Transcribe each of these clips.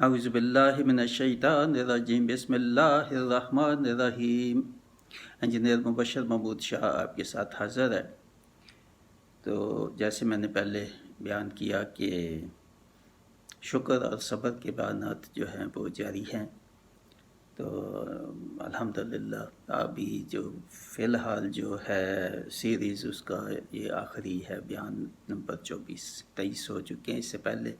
اعوذ باللہ من الشیطان الرجیم، بسم اللہ الرحمن الرحیم۔ انجینئر مبشر محمود شاہ آپ کے ساتھ حاضر ہے۔ تو جیسے میں نے پہلے بیان کیا کہ شکر اور صبر کے بیانات جو ہیں وہ جاری ہیں، تو الحمدللہ ابھی جو فی الحال جو ہے سیریز اس کا یہ آخری ہے، بیان نمبر 23 ہو چکے ہیں اس سے پہلے،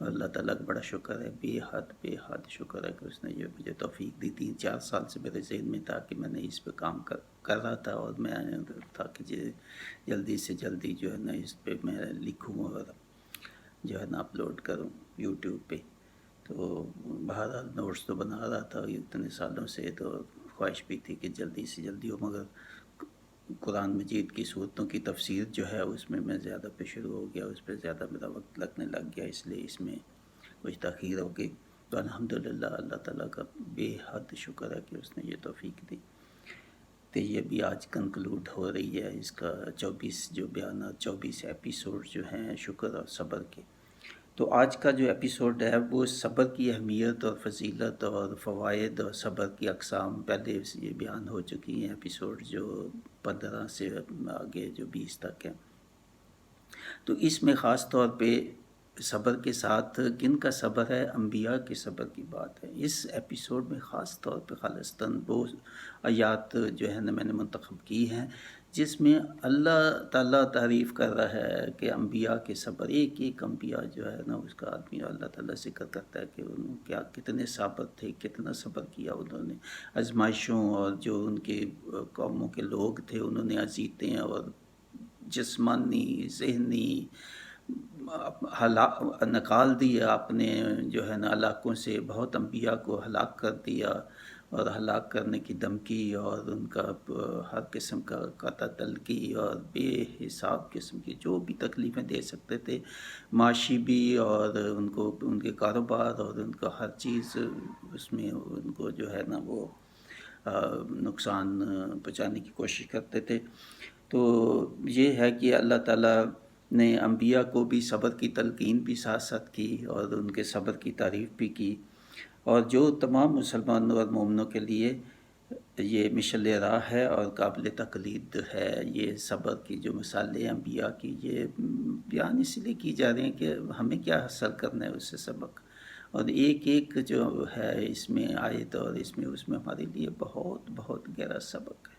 اور اللہ تعالیٰ کا بڑا شکر ہے، بے حد شکر ہے کہ اس نے یہ مجھے توفیق دی۔ 3-4 سال سے میرے ذہن میں تھا کہ میں نے اس پہ کام کر رہا تھا، اور میں تھا کہ جلدی سے جلدی جو ہے نا اس پہ میں لکھوں اور جو ہے نا اپلوڈ کروں یوٹیوب پہ۔ تو بہرحال نوٹس تو بنا رہا تھا اتنے سالوں سے، تو خواہش بھی تھی کہ جلدی سے جلدی ہو، مگر قرآن مجید کی صورتوں کی تفسیر جو ہے اس میں زیادہ پہ شروع ہو گیا، اس پہ زیادہ میرا وقت لگنے لگ گیا، اس لیے اس میں کچھ تاخیر ہو گئی۔ تو الحمدللہ اللہ تعالیٰ کا بے حد شکر ہے کہ اس نے یہ توفیق دی۔ تو یہ بھی آج کنکلوڈ ہو رہی ہے اس کا 24 ایپیسوڈ جو ہیں شکر اور صبر کے۔ تو آج کا جو ایپیسوڈ ہے وہ صبر کی اہمیت اور فضیلت اور فوائد اور صبر کی اقسام پہلے یہ بیان ہو چکی ہیں، ایپیسوڈ جو 15 سے آگے جو 20 تک ہیں۔ تو اس میں خاص طور پہ صبر کے ساتھ کن کا صبر ہے؟ انبیاء کے صبر کی بات ہے۔ اس ایپیسوڈ میں خاص طور پہ خالصتاً وہ آیات جو ہے نا میں نے منتخب کی ہیں جس میں اللہ تعالیٰ تعریف کر رہا ہے کہ انبیاء کے صبر، ایک انبیاء جو ہے نا اس کا آدمی اللہ تعالیٰ ذکر کرتا ہے کہ انہوں کتنے صابر تھے، کتنا صبر کیا انہوں نے آزمائشوں، اور جو ان کے قوموں کے لوگ تھے انہوں نے اذیتیں اور جسمانی ذہنی نکال دیا اپنے جو ہے نا علاقوں سے، بہت انبیاء کو ہلاک کر دیا، اور ہلاک کرنے کی دھمکی اور ان کا ہر قسم کا قتل کی اور بے حساب قسم کی جو بھی تکلیفیں دے سکتے تھے، معاشی بھی، اور ان کو ان کے کاروبار اور ان کا ہر چیز اس میں ان کو جو ہے نا وہ نقصان پہنچانے کی کوشش کرتے تھے۔ تو یہ ہے کہ اللہ تعالیٰ نے انبیاء کو بھی صبر کی تلقین بھی ساتھ ساتھ کی اور ان کے صبر کی تعریف بھی کی، اور جو تمام مسلمانوں اور مومنوں کے لیے یہ مشعل راہ ہے اور قابل تقلید ہے۔ یہ صبر کی جو مثالیں انبیاء کی یہ بیان اس لیے کی جا رہی ہیں کہ ہمیں کیا حاصل کرنا ہے اس سے سبق، اور ایک جو ہے اس میں آیت اور اس میں ہمارے لیے بہت بہت گہرا سبق ہے،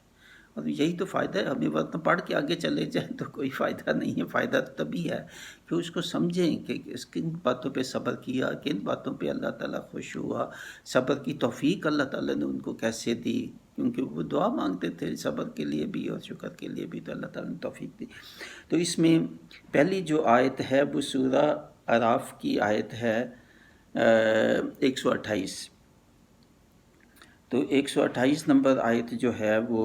اور یہی تو فائدہ ہے ہمیں، ورنہ پڑھ کے آگے چلے جائیں تو کوئی فائدہ نہیں ہے۔ فائدہ تبھی ہے کہ اس کو سمجھیں کہ کن باتوں پہ صبر کیا، کن باتوں پہ اللہ تعالیٰ خوش ہوا، صبر کی توفیق اللہ تعالیٰ نے ان کو کیسے دی، کیونکہ وہ دعا مانگتے تھے صبر کے لیے بھی اور شکر کے لیے بھی، تو اللہ تعالیٰ نے توفیق دی۔ تو اس میں پہلی جو آیت ہے وہ سورہ اعراف کی آیت ہے 128۔ تو 128 نمبر آیت جو ہے وہ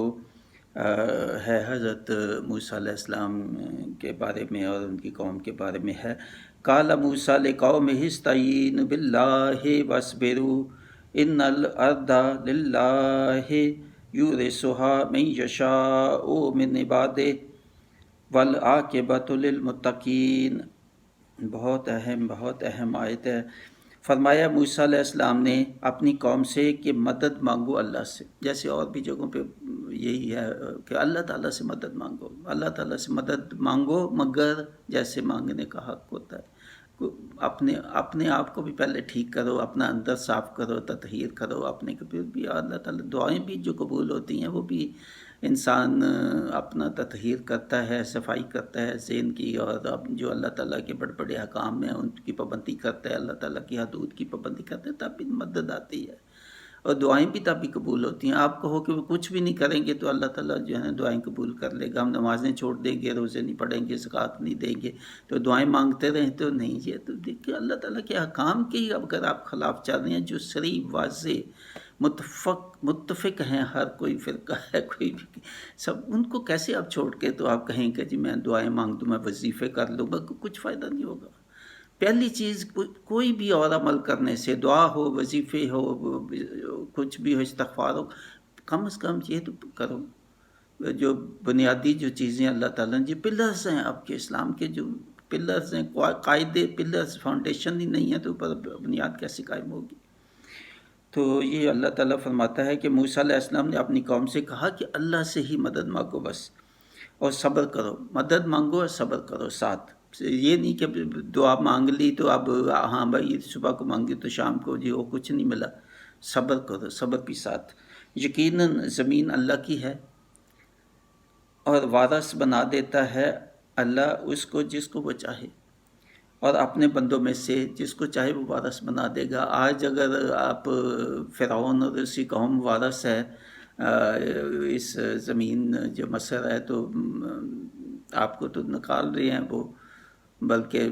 ہے حضرت موسیٰ علیہ السلام کے بارے میں اور ان کی قوم کے بارے میں ہے۔ قال موسیٰ لقومہ استعینوا باللہ واصبروا ان الارض للہ یورثها من یشاء من عبادہ والعاقبۃ للمتقین۔ بہت اہم آیت ہے۔ فرمایا موسیٰ علیہ السلام نے اپنی قوم سے کہ مدد مانگو اللہ سے، جیسے اور بھی جگہوں پہ یہی ہے کہ اللہ تعالیٰ سے مدد مانگو، اللہ تعالیٰ سے مدد مانگو، مگر جیسے مانگنے کا حق ہوتا ہے۔ اپنے آپ کو بھی پہلے ٹھیک کرو، اپنا اندر صاف کرو، تطہیر کرو اپنے کو بھی۔ اللہ تعالیٰ دعائیں بھی جو قبول ہوتی ہیں وہ بھی انسان اپنا تطہیر کرتا ہے، صفائی کرتا ہے ذہن کی، اور جو اللہ تعالیٰ کے بڑے بڑے احکام ہیں ان کی پابندی کرتا ہے، اللہ تعالیٰ کی حدود کی پابندی کرتا ہے، تب بھی مدد آتی ہے، اور دعائیں بھی تب بھی قبول ہوتی ہیں۔ آپ کہو کہ وہ کچھ بھی نہیں کریں گے تو اللہ تعالیٰ جو ہے دعائیں قبول کر لے گا، ہم نمازیں چھوڑ دیں گے، روزے نہیں پڑھیں گے، زکوٰۃ نہیں دیں گے تو دعائیں مانگتے رہیں تو نہیں۔ یہ تو دیکھیں اللہ تعالیٰ کے احکام کے ہی اگر آپ خلاف چل رہے ہیں جو صریح واضح متفق ہیں، ہر کوئی فرقہ ہے، کوئی بھی سب، ان کو کیسے آپ چھوڑ کے تو آپ کہیں کہ جی میں دعائیں مانگ دوں، میں وظیفے کر لوں گا، کچھ فائدہ نہیں ہوگا۔ پہلی چیز کوئی بھی اور عمل کرنے سے، دعا ہو، وظیفے ہو، کچھ بھی ہو، استغفار ہو، کم از کم یہ تو کرو جو بنیادی جو چیزیں اللہ تعالیٰ نے جو پلرز ہیں آپ کے اسلام کے، جو پلرز ہیں، قاعدے، پلرز، فاؤنڈیشن ہی نہیں ہے تو اوپر بنیاد کیسے قائم ہوگی؟ تو یہ اللہ تعالیٰ فرماتا ہے کہ موسیٰ علیہ السلام نے اپنی قوم سے کہا کہ اللہ سے ہی مدد مانگو بس، اور صبر کرو، مدد مانگو اور صبر کرو ساتھ. یہ نہیں کہ دعا مانگ لی تو اب ہاں بھائی صبح کو مانگی تو شام کو جی وہ کچھ نہیں ملا. صبر کرو، صبر بھی ساتھ. یقیناً زمین اللہ کی ہے اور وارث بنا دیتا ہے اللہ اس کو جس کو وہ چاہے، اور اپنے بندوں میں سے جس کو چاہے وہ وارث بنا دے گا. آج اگر آپ فرعون اور اسی قوم وارث ہے اس زمین جو مصر ہے تو آپ کو تو نکال رہے ہیں وہ، بلکہ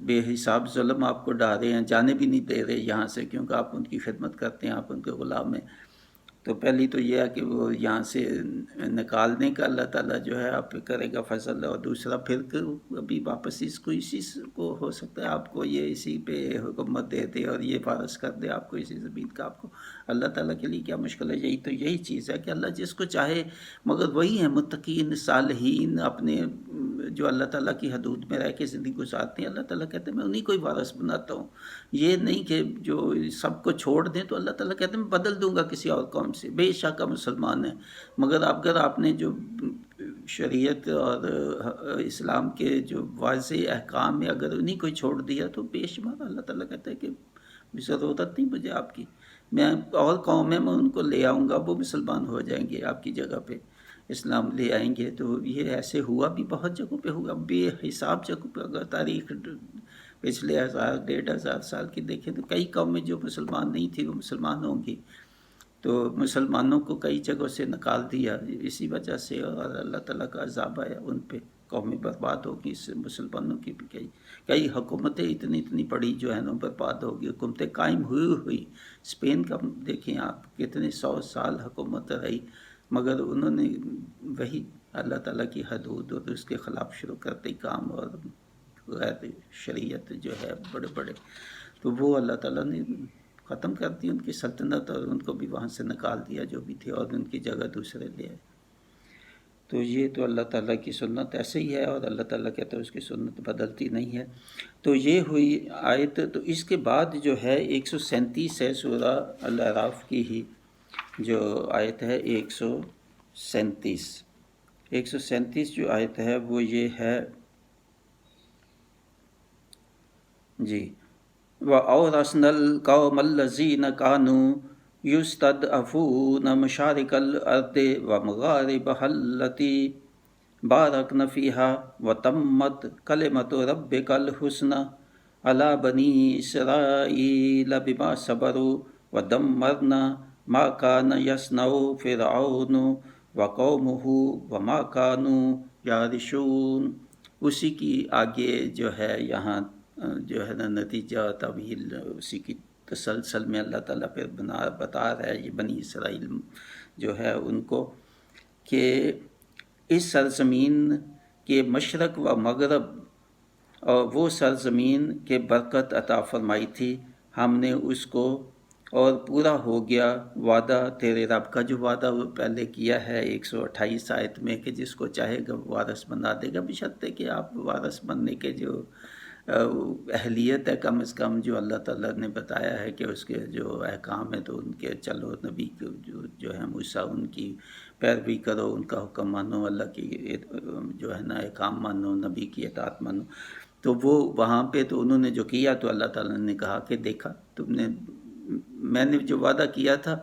بے حساب ظلم آپ کو ڈال رہے ہیں، جانے بھی نہیں دے رہے یہاں سے، کیونکہ آپ ان کی خدمت کرتے ہیں، آپ ان کے غلام ہیں. تو پہلی تو یہ ہے کہ وہ یہاں سے نکالنے کا اللہ تعالیٰ جو ہے آپ پہ کرے گا فضل، اور دوسرا پھر ابھی واپس اس کو اسی کو ہو سکتا ہے آپ کو یہ اسی پہ حکومت دے دے اور یہ فارغ کر دے آپ کو اسی زمین کا. آپ کو اللہ تعالیٰ کے لیے کیا مشکل ہے؟ یہی چیز ہے کہ اللہ جس کو چاہے، مگر وہی ہیں متقین صالحین اپنے جو اللہ تعالیٰ کی حدود میں رہ کے زندگی گزارتے ہیں. اللہ تعالیٰ کہتے ہیں میں انہی کو ہی وارث بناتا ہوں. یہ نہیں کہ جو سب کو چھوڑ دیں، تو اللہ تعالیٰ کہتے ہیں میں بدل دوں گا کسی اور قوم سے. بے شک مسلمان ہیں، مگر اگر آپ نے جو شریعت اور اسلام کے جو واضح احکام ہے اگر انہی کو چھوڑ دیا تو بے شمار اللہ تعالیٰ کہتا ہے کہ ضرورت نہیں مجھے آپ کی، میں اور قوم ہے میں ان کو لے آؤں گا، وہ مسلمان ہو جائیں گے آپ کی جگہ پہ، اسلام لے آئیں گے. تو یہ ایسے ہوا بھی بہت جگہوں پہ ہوا، بے حساب جگہوں پہ. اگر تاریخ پچھلے 1000-1500 سال کی دیکھیں تو کئی قومیں جو مسلمان نہیں تھی وہ مسلمان ہوں گی. تو مسلمانوں کو کئی جگہوں سے نکال دیا اسی وجہ سے، اور اللہ تعالیٰ کا عذاب آیا ان پہ، قومیں برباد ہوگی. اس سے مسلمانوں کی بھی کئی حکومتیں اتنی بڑی جو ہے نا برباد ہوگی. حکومتیں قائم ہوئی اسپین کا دیکھیں آپ، کتنے 100 سال حکومت رہی، مگر انہوں نے وہی اللہ تعالیٰ کی حدود اور اس کے خلاف شروع کرتے کام، اور غیر شریعت جو ہے بڑے تو وہ اللہ تعالیٰ نے ختم کر دی ان کی سلطنت، اور ان کو بھی وہاں سے نکال دیا جو بھی تھے، اور ان کی جگہ دوسرے لے آئے. تو یہ تو اللہ تعالیٰ کی سنت ایسے ہی ہے، اور اللہ تعالیٰ کہتا ہے اس کی سنت بدلتی نہیں ہے. تو یہ ہوئی آیت. تو اس کے بعد جو ہے 137 ہے سورہ الاعراف کی ہی جو آیت ہے 137 جو آیت ہے وہ یہ ہے جی وَأَوْرَثْنَا الْقَوْمَ الَّذِينَ كَانُوا يُسْتَضْعَفُونَ مَشَارِقَ الْأَرْضِ وَمَغَارِبَهَا الَّتِي بَارَكْنَا فِيهَا وَتَمَّتْ كَلِمَةُ رَبِّكَ الْحُسْنَى عَلَى بَنِي إِسْرَائِيلَ بِمَا صَبَرُوا وَدَمَّرْنَا مَا كَانَ يَصْنَعُ فِرْعَوْنُ وَقَوْمُهُ وَمَا كَانُوا يَعْرِشُونَ. اسی کی آگے جو ہے یہاں جو ہے نا نتیجہ طویل اسی کی تسلسل میں اللہ تعالیٰ پھر بتا رہا ہے یہ بنی اسرائیل جو ہے ان کو کہ اس سرزمین کے مشرق و مغرب اور وہ سرزمین کے برکت عطا فرمائی تھی ہم نے اس کو، اور پورا ہو گیا وعدہ تیرے رب کا، جو وعدہ وہ پہلے کیا ہے 128 آیت میں کہ جس کو چاہے گا وارث بنا دے گا. بشرطے کہ آپ وارث بننے کے جو اہلیت ہے کم از کم جو اللہ تعالیٰ نے بتایا ہے کہ اس کے جو احکام ہے تو ان کے چلو، نبی کو جو ہے موسیٰ ان کی پیروی کرو، ان کا حکم مانو، اللہ کی جو ہے نا احکام مانو، نبی کی اطاعت مانو. تو وہ وہاں پہ تو انہوں نے جو کیا تو اللہ تعالیٰ نے کہا کہ دیکھا تم نے، میں نے جو وعدہ کیا تھا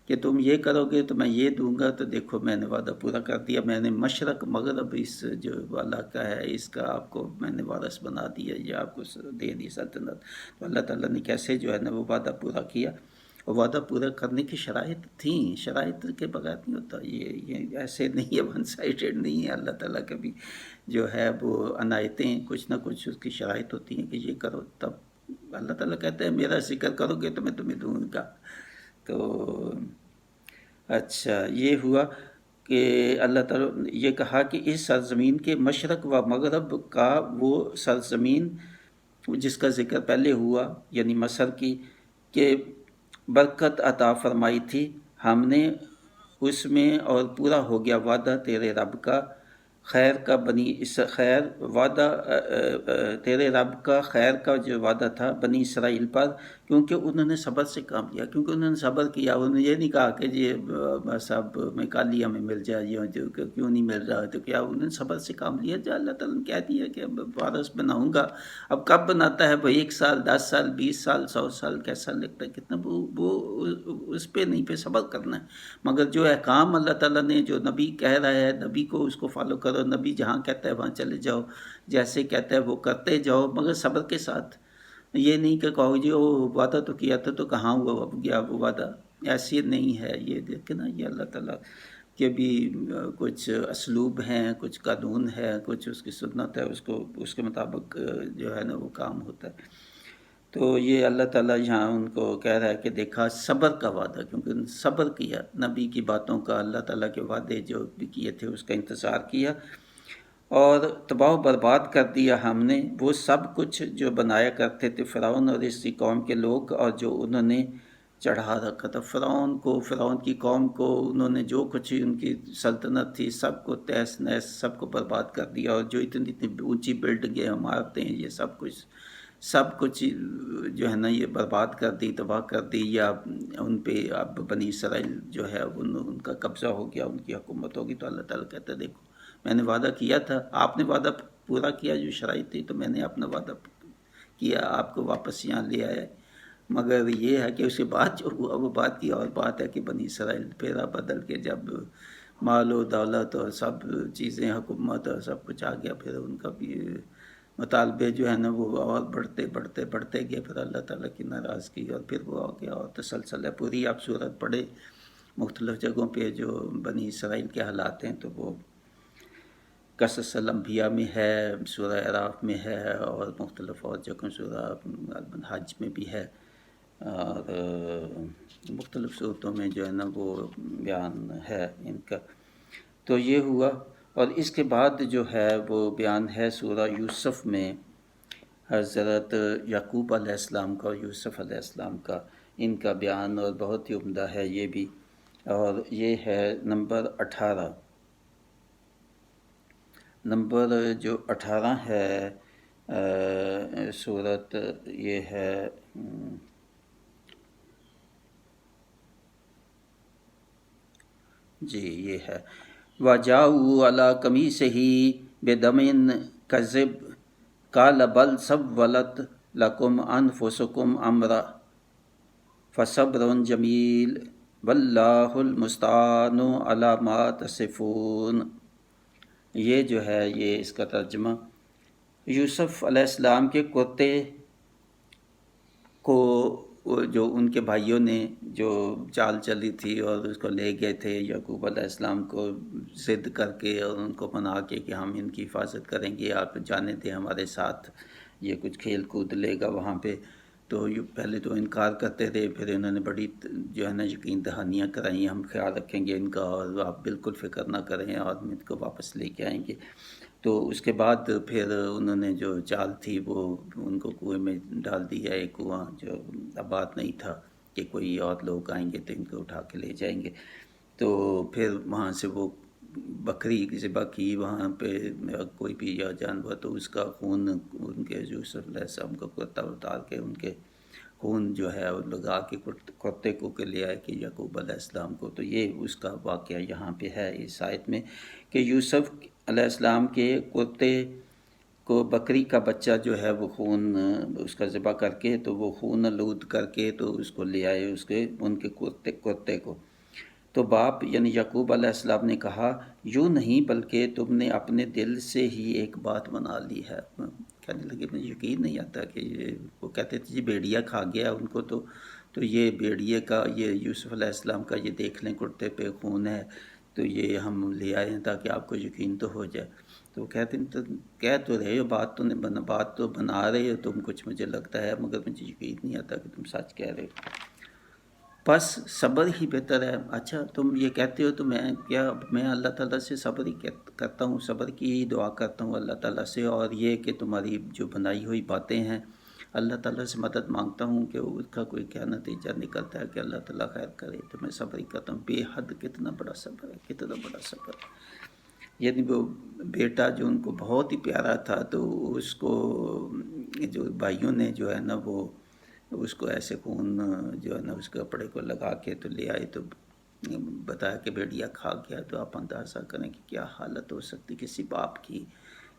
کہ تم یہ کرو گے تو میں یہ دوں گا، تو دیکھو میں نے وعدہ پورا کر دیا. میں نے مشرق مغرب اس جو علاقہ ہے اس کا آپ کو میں نے وارث بنا دیا، یہ آپ کو دے دی سلطنت. تو اللہ تعالیٰ نے کیسے جو ہے نا وہ وعدہ پورا کیا، اور وعدہ پورا کرنے کی شرائط تھیں، شرائط کے بغیر نہیں ہوتا. یہ ایسے نہیں ہے، ون سائیڈڈ نہیں ہے. اللہ تعالیٰ کبھی جو ہے وہ عنایتیں کچھ نہ کچھ اس کی شرائط ہوتی ہیں کہ یہ کرو، تب اللہ تعالیٰ کہتا ہے میرا ذکر کرو گے تو میں تمہیں دوں گا. تو اچھا یہ ہوا کہ اللہ تعالیٰ یہ کہا کہ اس سرزمین کے مشرق و مغرب کا وہ سرزمین جس کا ذکر پہلے ہوا یعنی مصر کی، کہ برکت عطا فرمائی تھی ہم نے اس میں، اور پورا ہو گیا وعدہ تیرے رب کا. خیر کا خیر وعدہ تیرے رب کا خیر کا جو وعدہ تھا بنی اسرائیل پر، کیونکہ انہوں نے صبر سے کام لیا، کیونکہ انہوں نے صبر کیا. انہوں نے یہ نہیں کہا کہ جی بس اب میں کل ہی ہمیں مل جائے، یہ کیوں نہیں مل رہا، تو کیا انہوں نے صبر سے کام لیا. جو اللہ تعالیٰ نے کہہ دیا کہ اب وارث بناؤں گا. اب کب بناتا ہے وہ 1 سال 10 سال 20 سال 100 سال کیسا لگتا ہے کتنا، وہ اس پہ نہیں، پہ صبر کرنا ہے. مگر جو احکام اللہ تعالیٰ نے، جو نبی کہہ رہا ہے، نبی کو اس کو فالو کرو، نبی جہاں کہتا ہے وہاں چلے جاؤ، جیسے کہتا ہے وہ کرتے جاؤ، مگر صبر کے ساتھ. یہ نہیں کہ کہو جی وہ وعدہ تو کیا تھا تو کہاں ہوا اب گیا وہ وعدہ، ایسی نہیں ہے. یہ دیکھیں نا، یہ اللہ تعالیٰ کے بھی کچھ اسلوب ہیں، کچھ قانون ہے، کچھ اس کی سنت ہے، اس کے مطابق جو ہے نا وہ کام ہوتا ہے. تو یہ اللہ تعالیٰ یہاں ان کو کہہ رہا ہے کہ دیکھا صبر کا وعدہ، کیونکہ ان صبر کیا، نبی کی باتوں کا، اللہ تعالیٰ کے وعدے جو بھی کیے تھے اس کا انتظار کیا، اور تباہ و برباد کر دیا ہم نے وہ سب کچھ جو بنایا کرتے تھے فرعون اور اس کی قوم کے لوگ، اور جو انہوں نے چڑھا رکھا تھا. فرعون کی قوم کو انہوں نے جو کچھ ان کی سلطنت تھی سب کو تہس نہس سب کو برباد کر دیا، اور جو اتنی اونچی بلڈنگیں عمارتیں یہ سب کچھ جو ہے نا یہ برباد کر دی، تباہ کر دی، یا ان پہ اب بنی اسرائیل جو ہے ان کا قبضہ ہو گیا، ان کی حکومت ہوگی. تو اللہ تعالیٰ کہتا ہے دیکھو میں نے وعدہ کیا تھا، آپ نے وعدہ پورا کیا، جو شرائط تھی تو میں نے اپنا وعدہ کیا، آپ کو واپس یہاں لے آیا. مگر یہ ہے کہ اس کے بعد جو ہوا وہ بات کی اور بات ہے کہ بنی اسرائیل پھیرا بدل کے جب مال و دولت اور سب چیزیں، حکومت اور سب کچھ آ گیا، پھر ان کا بھی مطالبے جو ہے نا وہ اور بڑھتے گئے. پھر اللہ تعالیٰ کی ناراضگی اور پھر وہ آ گیا اور تسلسل ہے. پوری آپ صورت پڑھے مختلف جگہوں پہ جو بنی اسرائیل کے حالات ہیں تو وہ قصص الانبیاء میں ہے، سورہ اعراف میں ہے، اور مختلف اور جگہوں سورہ حج میں بھی ہے، اور مختلف صورتوں میں جو ہے نا وہ بیان ہے ان کا. تو یہ ہوا. اور اس کے بعد جو ہے وہ بیان ہے سورہ یوسف میں حضرت یعقوب علیہ السلام کا اور یوسف علیہ السلام کا، ان کا بیان، اور بہت ہی عمدہ ہے یہ بھی. اور یہ ہے نمبر 18. نمبر جو 18 ہے سورت، یہ ہے جی یہ ہے وَجَاءُوا عَلَىٰ قَمِيصِهِ بِدَمٍ كَذِبٍ قَالَ بَلْ سَوَّلَتْ لَكُمْ أَنفُسُكُمْ أَمْرًا فَصَبْرٌ جَمِيلٌ وَاللَّهُ الْمُسْتَعَانُ عَلَىٰ مَا تَصِفُونَ. یہ جو ہے یہ اس کا ترجمہ. یوسف علیہ السلام کے کرتے کو جو ان کے بھائیوں نے جو چال چلی تھی اور اس کو لے گئے تھے یعقوب علیہ السلام کو ضد کر کے اور ان کو منا کے کہ ہم ان کی حفاظت کریں گے، آپ جانے دیں ہمارے ساتھ، یہ کچھ کھیل کود لے گا وہاں پہ. تو پہلے تو انکار کرتے تھے، پھر انہوں نے بڑی جو ہے نا یقین دہانیاں کرائیں، ہم خیال رکھیں گے ان کا اور آپ بالکل فکر نہ کریں اور ہم ان کو واپس لے کے آئیں گے. تو اس کے بعد پھر انہوں نے جو چال تھی وہ ان کو کنویں میں ڈال دیا، ایک کنواں جو آباد نہیں تھا کہ کوئی اور لوگ آئیں گے تو ان کو اٹھا کے لے جائیں گے. تو پھر وہاں سے وہ بکری ذبح کی وہاں پہ، کوئی بھی یا جانور، تو اس کا خون ان کے یوسف علیہ السلام کو کرتا اتار کے ان کے خون جو ہے وہ لگا کے کتے کو کے لے آئے کہ یعقوب علیہ السلام کو. تو یہ اس کا واقعہ یہاں پہ ہے اس آیت میں کہ یوسف علیہ السلام کے کتے کو، بکری کا بچہ جو ہے وہ خون اس کا ذبح کر کے، تو وہ خون آلود کر کے تو اس کو لے آئے ان کے کتے کو. تو باپ یعنی یعقوب علیہ السلام نے کہا یوں نہیں بلکہ تم نے اپنے دل سے ہی ایک بات بنا لی ہے. کہنے لگے مجھے یقین نہیں آتا کہ وہ کہتے تھے جی بھیڑیا کھا گیا ان کو، تو یہ بھیڑیے کا، یہ یوسف علیہ السلام کا، یہ دیکھ لیں کرتے پہ خون ہے تو یہ ہم لے آئے ہیں تاکہ آپ کو یقین تو ہو جائے. تو وہ کہتے ہیں کہہ تو رہے ہو، بات تو بنا رہے ہو تم کچھ، مجھے لگتا ہے، مگر مجھے یقین نہیں آتا کہ تم سچ کہہ رہے ہو. بس صبر ہی بہتر ہے. اچھا تم یہ کہتے ہو تو میں اللہ تعالیٰ سے صبر ہی کرتا ہوں، صبر کی ہی دعا کرتا ہوں اللہ تعالیٰ سے، اور یہ کہ تمہاری جو بنائی ہوئی باتیں ہیں اللہ تعالیٰ سے مدد مانگتا ہوں کہ اس کا کوئی کیا نتیجہ نکلتا ہے کہ اللہ تعالیٰ خیر کرے. تو میں صبر ہی کرتا ہوں. بے حد کتنا بڑا صبر ہے، کتنا بڑا صبر ہے. یعنی وہ بیٹا جو ان کو بہت ہی پیارا تھا، تو اس کو جو بھائیوں نے جو ہے نا وہ اس کو ایسے خون جو ہے نا اس کپڑے کو لگا کے تو لے آئے، تو بتایا کہ بیڑیا کھا گیا۔ تو آپ اندازہ کریں کہ کیا حالت ہو سکتی کسی باپ کی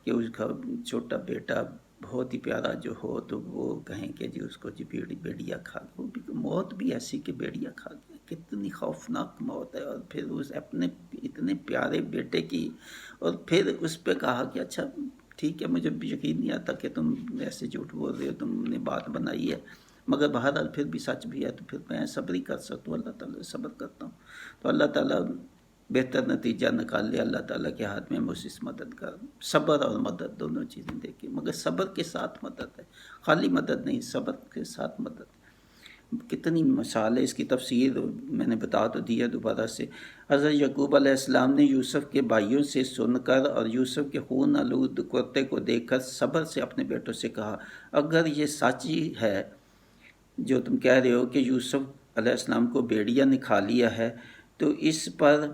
کہ اس کا چھوٹا بیٹا بہت ہی پیارا جو ہو تو وہ کہیں کہ جی اس کو جی بیڑیا کھا گیا۔ وہ بھی موت بھی ایسی کہ بیڑیا کھا گیا، کتنی خوفناک موت ہے۔ اور پھر اس اپنے اتنے پیارے بیٹے کی، اور پھر اس پہ کہا کہ اچھا ٹھیک ہے، مجھے یقین نہیں آتا کہ تم ایسے جھوٹ بول رہے ہو، تم نے بات بنائی ہے، مگر بہرحال پھر بھی سچ بھی ہے، تو پھر میں صبر ہی کر سکتا ہوں، اللہ تعالیٰ سے صبر کرتا ہوں۔ تو اللہ تعالیٰ بہتر نتیجہ نکال لے، اللہ تعالیٰ کے ہاتھ میں اس مدد کا، صبر اور مدد دونوں چیزیں دیکھیں، مگر صبر کے ساتھ مدد ہے، خالی مدد نہیں، صبر کے ساتھ مدد۔ کتنی مثال ہے اس کی تفسیر میں نے بتا تو دیا دوبارہ سے۔ حضرت یعقوب علیہ السلام نے یوسف کے بھائیوں سے سن کر اور یوسف کے خون آلود کرتے کو دیکھ کر صبر سے اپنے بیٹوں سے کہا، اگر یہ سچی ہے جو تم کہہ رہے ہو کہ یوسف علیہ السلام کو بیڑیا نے کھا لیا ہے، تو اس پر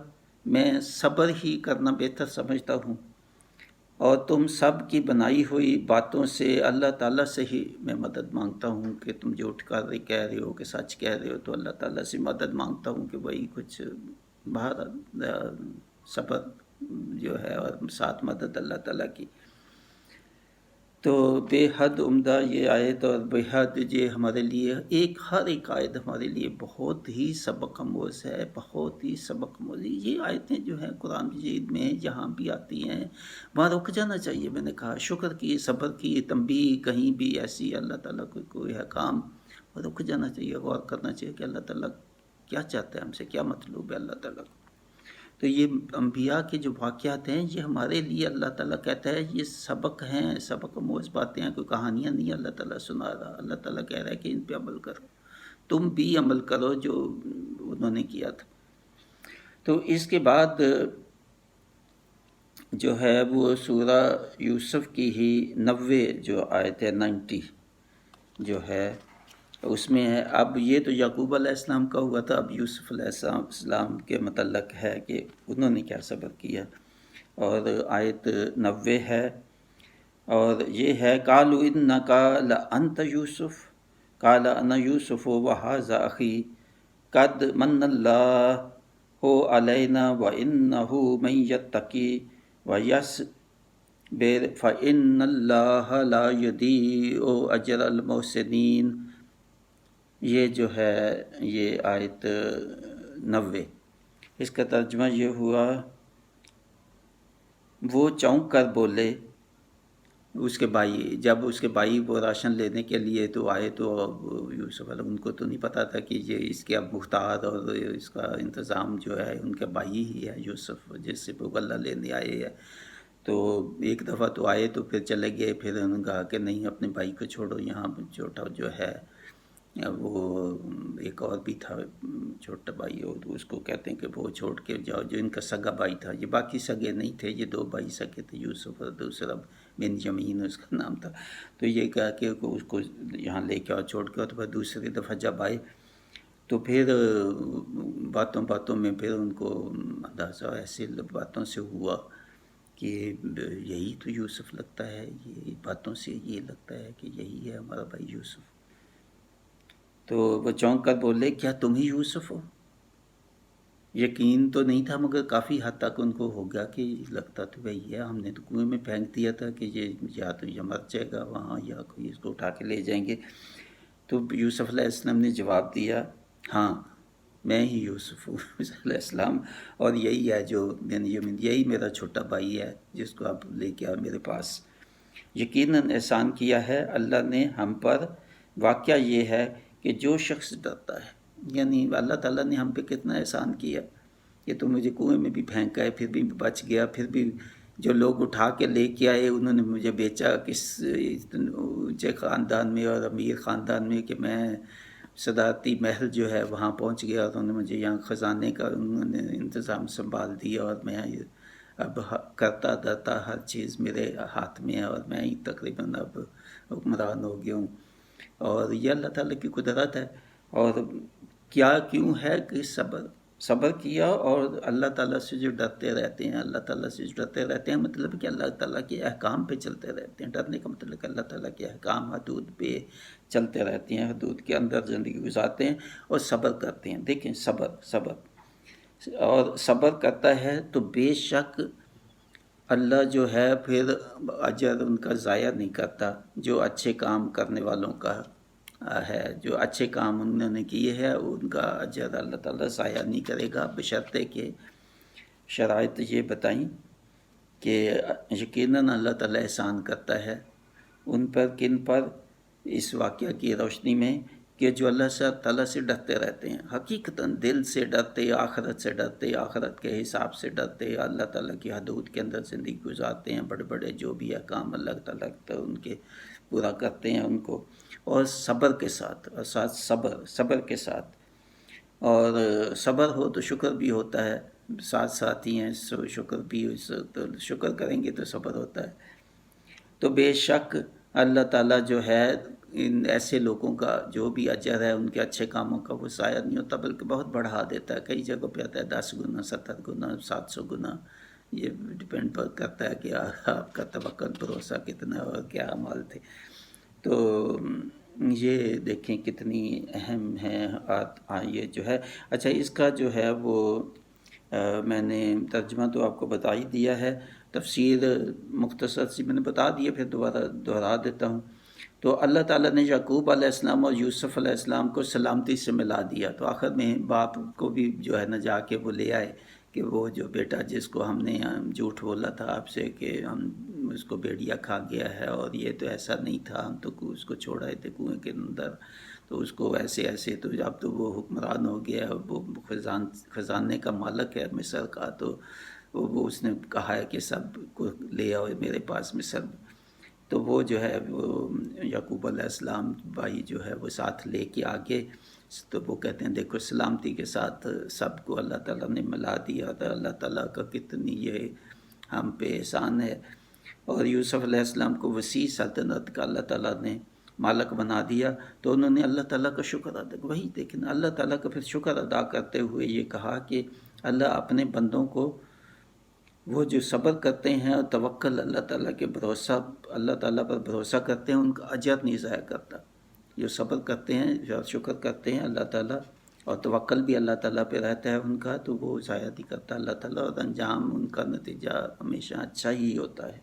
میں صبر ہی کرنا بہتر سمجھتا ہوں، اور تم سب کی بنائی ہوئی باتوں سے اللہ تعالیٰ سے ہی میں مدد مانگتا ہوں کہ تم جو کہہ رہے ہو کہ سچ کہہ رہے ہو، تو اللہ تعالیٰ سے مدد مانگتا ہوں کہ وہی کچھ باہر صبر جو ہے اور ساتھ مدد اللہ تعالیٰ کی۔ تو بے حد عمدہ یہ آیت، اور بے حد یہ ہمارے لیے ہر ایک آیت ہمارے لیے بہت ہی سبق آموز ہے، بہت ہی سبق آموز ہے۔ یہ آیتیں جو ہیں قرآن مجید میں جہاں بھی آتی ہیں وہاں رک جانا چاہیے۔ میں نے کہا شکر کی، صبر کی تنبیہ کہیں بھی ایسی اللہ تعالیٰ کو کوئی ہے کام، رک جانا چاہیے، غور کرنا چاہیے کہ اللہ تعالیٰ کیا چاہتا ہے ہم سے، کیا مطلوب ہے اللہ تعالیٰ کو۔ تو یہ انبیاء کے جو واقعات ہیں یہ ہمارے لیے اللہ تعالیٰ کہتا ہے یہ سبق ہیں، سبق آموز باتیں ہیں، کوئی کہانیاں نہیں اللہ تعالیٰ سنا رہا۔ اللہ تعالیٰ کہہ رہا ہے کہ ان پہ عمل کرو، تم بھی عمل کرو جو انہوں نے کیا تھا۔ تو اس کے بعد جو ہے وہ سورہ یوسف کی ہی 90 جو آیت ہے 90 جو ہے اس میں ہے۔ اب یہ تو یعقوب علیہ السلام کا ہوا تھا، اب یوسف علیہ السلام کے متعلق ہے کہ انہوں نے کیا صبر کیا، اور آیت 90 ہے، اور یہ ہے قالوا انک لانت یوسف قال انا یوسف وھذا اخی قد من اللہ علینا وانہ من یتقی ویصبر فان اللہ لا یضیع اجر المحسنین۔ یہ جو ہے یہ آیت 90، اس کا ترجمہ یہ ہوا وہ چونک کر بولے اس کے بھائی، جب اس کے بھائی وہ راشن لینے کے لیے تو آئے، تو یوسف علیہ ان کو تو نہیں پتا تھا کہ یہ اس کے اب محتاط اور اس کا انتظام جو ہے ان کے بھائی ہی ہے یوسف، جس سے وہ غلہ لینے آئے ہے۔ تو ایک دفعہ تو آئے تو پھر چلے گئے، پھر انہوں نے کہا کہ نہیں اپنے بھائی کو چھوڑو، یہاں چھوٹا جو ہے وہ ایک اور بھی تھا چھوٹا بھائی، اور اس کو کہتے ہیں کہ وہ چھوڑ کے جاؤ، جو ان کا سگا بھائی تھا، یہ باقی سگے نہیں تھے، یہ 2 بھائی سگے تھے، یوسف اور دوسرا بنیامین اس کا نام تھا۔ تو یہ کہا کہ اس کو یہاں لے کے آؤ چھوڑ کے، تو پھر دوسری دفعہ جب آئے تو پھر باتوں میں پھر ان کو اندازہ ایسے باتوں سے ہوا کہ یہی تو یوسف لگتا ہے، یہ باتوں سے یہ لگتا ہے کہ یہی ہے ہمارا بھائی یوسف۔ تو وہ چونک کر بولے کیا تم ہی یوسف ہو؟ یقین تو نہیں تھا مگر کافی حد تک ان کو ہو گیا کہ لگتا تو وہی ہے، ہم نے تو کنویں میں پھینک دیا تھا کہ یہ یا تو یہ مر جائے گا وہاں یا کوئی اس کو اٹھا کے لے جائیں گے۔ تو یوسف علیہ السلام نے جواب دیا ہاں میں ہی یوسف ہوں علیہ السلام، اور یہی ہے جو یہی میرا چھوٹا بھائی ہے جس کو آپ لے کے آؤ میرے پاس۔ یقیناً احسان کیا ہے اللہ نے ہم پر، واقعہ یہ ہے کہ جو شخص ڈرتا ہے، یعنی اللہ تعالیٰ نے ہم پہ کتنا احسان کیا کہ تو مجھے کنویں میں بھی پھینکا ہے پھر بھی بچ گیا، پھر بھی جو لوگ اٹھا کے لے کے آئے انہوں نے مجھے بیچا کس اونچے خاندان میں اور امیر خاندان میں کہ میں صدارتی محل جو ہے وہاں پہنچ گیا، اور انہوں نے مجھے یہاں خزانے کا انہوں نے انتظام سنبھال دیا، اور میں اب کرتا دھرتا ہر چیز میرے ہاتھ میں ہے، اور میں ہی تقریباً اب حکمران ہو گیا ہوں، اور یہ اللہ تعالیٰ کی قدرت ہے۔ اور کیا کیوں ہے کہ صبر کیا اور اللہ تعالیٰ سے جو ڈرتے رہتے ہیں، اللہ تعالیٰ سے جو ڈرتے رہتے ہیں مطلب کہ اللہ تعالیٰ کے احکام پہ چلتے رہتے ہیں. ڈرنے کا مطلب کہ اللہ تعالیٰ کے احکام حدود پہ چلتے رہتے ہیں، حدود کے اندر زندگی گزارتے ہیں اور صبر کرتے ہیں. دیکھیں صبر اور صبر کرتا ہے تو بے شک اللہ جو ہے پھر اجر ان کا ضائع نہیں کرتا. جو اچھے کام کرنے والوں کا ہے، جو اچھے کام انہوں نے کیے ہیں ان کا اجر اللہ تعالیٰ ضائع نہیں کرے گا، بشرطے کہ شرائط یہ بتائیں کہ یقیناً اللہ تعالیٰ احسان کرتا ہے ان پر، کن پر؟ اس واقعہ کی روشنی میں کہ جو اللہ تعالیٰ سے ڈرتے رہتے ہیں، حقیقتاً دل سے ڈرتے، آخرت سے ڈرتے، آخرت کے حساب سے ڈرتے، اللہ تعالیٰ کی حدود کے اندر زندگی گزارتے ہیں، بڑے بڑے جو بھی احکام اللہ تعالیٰ ان کے پورا کرتے ہیں ان کو، اور صبر کے ساتھ، اور ساتھ صبر کے ساتھ. اور صبر ہو تو شکر بھی ہوتا ہے، ساتھ ہی ہیں، شکر بھی، تو شکر کریں گے تو صبر ہوتا ہے. تو بے شک اللہ تعالیٰ جو ہے ان ایسے لوگوں کا جو بھی اجر ہے ان کے اچھے کاموں کا وہ ضائع نہیں ہوتا بلکہ بہت بڑھا دیتا ہے. کئی جگہوں پہ آتا ہے 10 گنا، 70 گنا، 700 گنا. یہ ڈپینڈ کرتا ہے کہ آپ کا توکل، بھروسہ کتنا اور کیا اعمال تھے. تو یہ دیکھیں کتنی اہم ہے یہ جو ہے. اچھا، اس کا جو ہے وہ میں نے ترجمہ تو آپ کو بتا ہی دیا ہے، تفسیر مختصر سی میں نے بتا دی ہے، پھر دوبارہ دہرا دیتا ہوں. تو اللہ تعالیٰ نے یعقوب علیہ السلام اور یوسف علیہ السلام کو سلامتی سے ملا دیا. تو آخر میں باپ کو بھی جو ہے نا جا کے وہ لے آئے کہ وہ جو بیٹا جس کو ہم نے جھوٹ بولا تھا آپ سے کہ ہم اس کو بھیڑیا کھا گیا ہے، اور یہ تو ایسا نہیں تھا، ہم تو اس کو چھوڑائے تھے کنویں کے اندر، تو اس کو ایسے تو اب تو وہ حکمران ہو گیا، وہ خزانے کا مالک ہے مصر کا. تو وہ اس نے کہا ہے کہ سب کو لے آؤ میرے پاس مصر. تو وہ جو ہے وہ یعقوب علیہ السلام بھائی جو ہے وہ ساتھ لے کے آگے. تو وہ کہتے ہیں دیکھو سلامتی کے ساتھ سب کو اللہ تعالیٰ نے ملا دیا تھا. اللہ تعالیٰ کا کتنی یہ ہم پہ احسان ہے. اور یوسف علیہ السلام کو وسیع سلطنت کا اللہ تعالیٰ نے مالک بنا دیا. تو انہوں نے اللہ تعالیٰ کا شکر ادا، وہی دیکھنا اللہ تعالیٰ کا پھر شکر ادا کرتے ہوئے یہ کہا کہ اللہ اپنے بندوں کو، وہ جو صبر کرتے ہیں اور توکل اللہ تعالیٰ کے بھروسہ، اللہ تعالیٰ پر بھروسہ کرتے ہیں، ان کا اجر نہیں ضائع کرتا. جو صبر کرتے ہیں، جو شکر کرتے ہیں اللہ تعالیٰ، اور توکل بھی اللہ تعالیٰ پہ رہتا ہے ان کا، تو وہ ضائع نہیں کرتا اللہ تعالیٰ، اور انجام ان کا نتیجہ ہمیشہ اچھا ہی ہوتا ہے.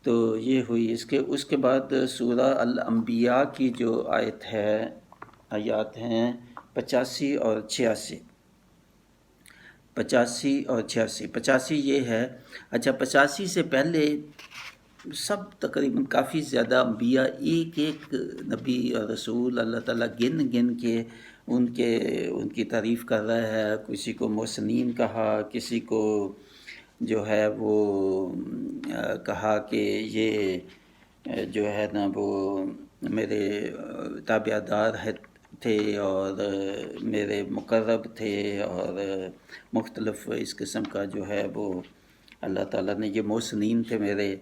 تو یہ ہوئی. اس کے بعد سورہ الانبیاء کی جو آیت ہے، آیات ہیں 85 اور 86. 85 اور 86. 85 یہ ہے، اچھا 85 سے پہلے سب تقریباً کافی زیادہ انبیاء، ایک نبی اور رسول اللہ تعالیٰ گن کے ان کی تعریف کر رہا ہے. کسی کو محسنین کہا، کسی کو جو ہے وہ کہا کہ یہ جو ہے نا وہ میرے تابع دار تھے اور میرے مقرب تھے، اور مختلف اس قسم کا جو ہے وہ اللہ تعالیٰ نے، یہ محسنین تھے میرے،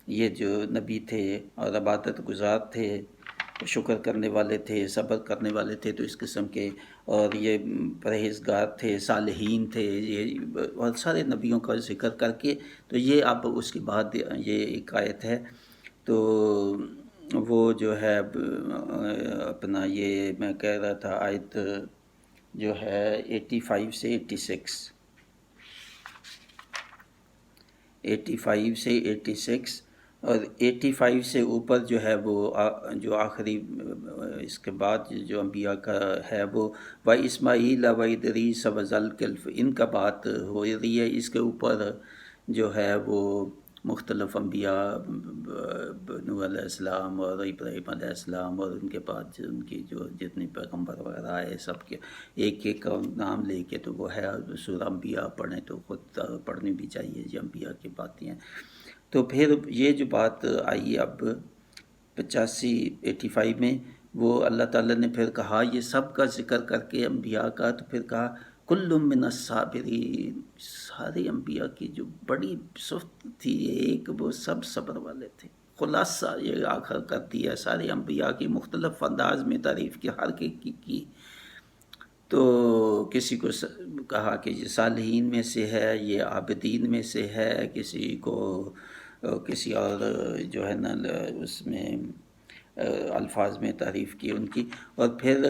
یہ جو نبی تھے اور عبادت گزار تھے، شکر کرنے والے تھے، صبر کرنے والے تھے، تو اس قسم کے، اور یہ پرہیزگار تھے، صالحین تھے. یہ بہت سارے نبیوں کا ذکر کر کے، تو یہ اب اس کے بعد یہ ایک آیت ہے. تو وہ جو ہے اپنا یہ میں کہہ رہا تھا آیت جو ہے 85 سے 86، 85 سے 86، اور 85 سے اوپر جو ہے وہ جو آخری اس کے بعد جو انبیاء کا ہے وہ اسماعیل و ادریس و ذوالکفل، ان کا بات ہو رہی ہے. اس کے اوپر جو ہے وہ مختلف انبیاء، نوح علیہ السلام اور ابراہیم علیہ السلام، اور ان کے بعد ان کی جو جتنے پیغمبر وغیرہ آئے سب کے ایک کا نام لے کے، تو وہ ہے سورہ انبیاء پڑھیں تو خود پڑھنی بھی چاہیے، یہ انبیاء کی باتیں ہیں. تو پھر یہ جو بات آئی اب 85 میں، وہ اللہ تعالیٰ نے پھر کہا یہ سب کا ذکر کر کے انبیاء کا، تو پھر کہا کل من الصابرین، سارے انبیاء کی جو بڑی صفت تھی ایک، وہ سب صبر والے تھے. خلاصہ یہ آخر کر دیا سارے انبیاء کی، مختلف انداز میں تعریف کی ہر کی. تو کسی کو کہا کہ یہ صالحین میں سے ہے، یہ عابدین میں سے ہے، کسی کو کسی اور جو ہے نا اس میں الفاظ میں تعریف کی ان کی، اور پھر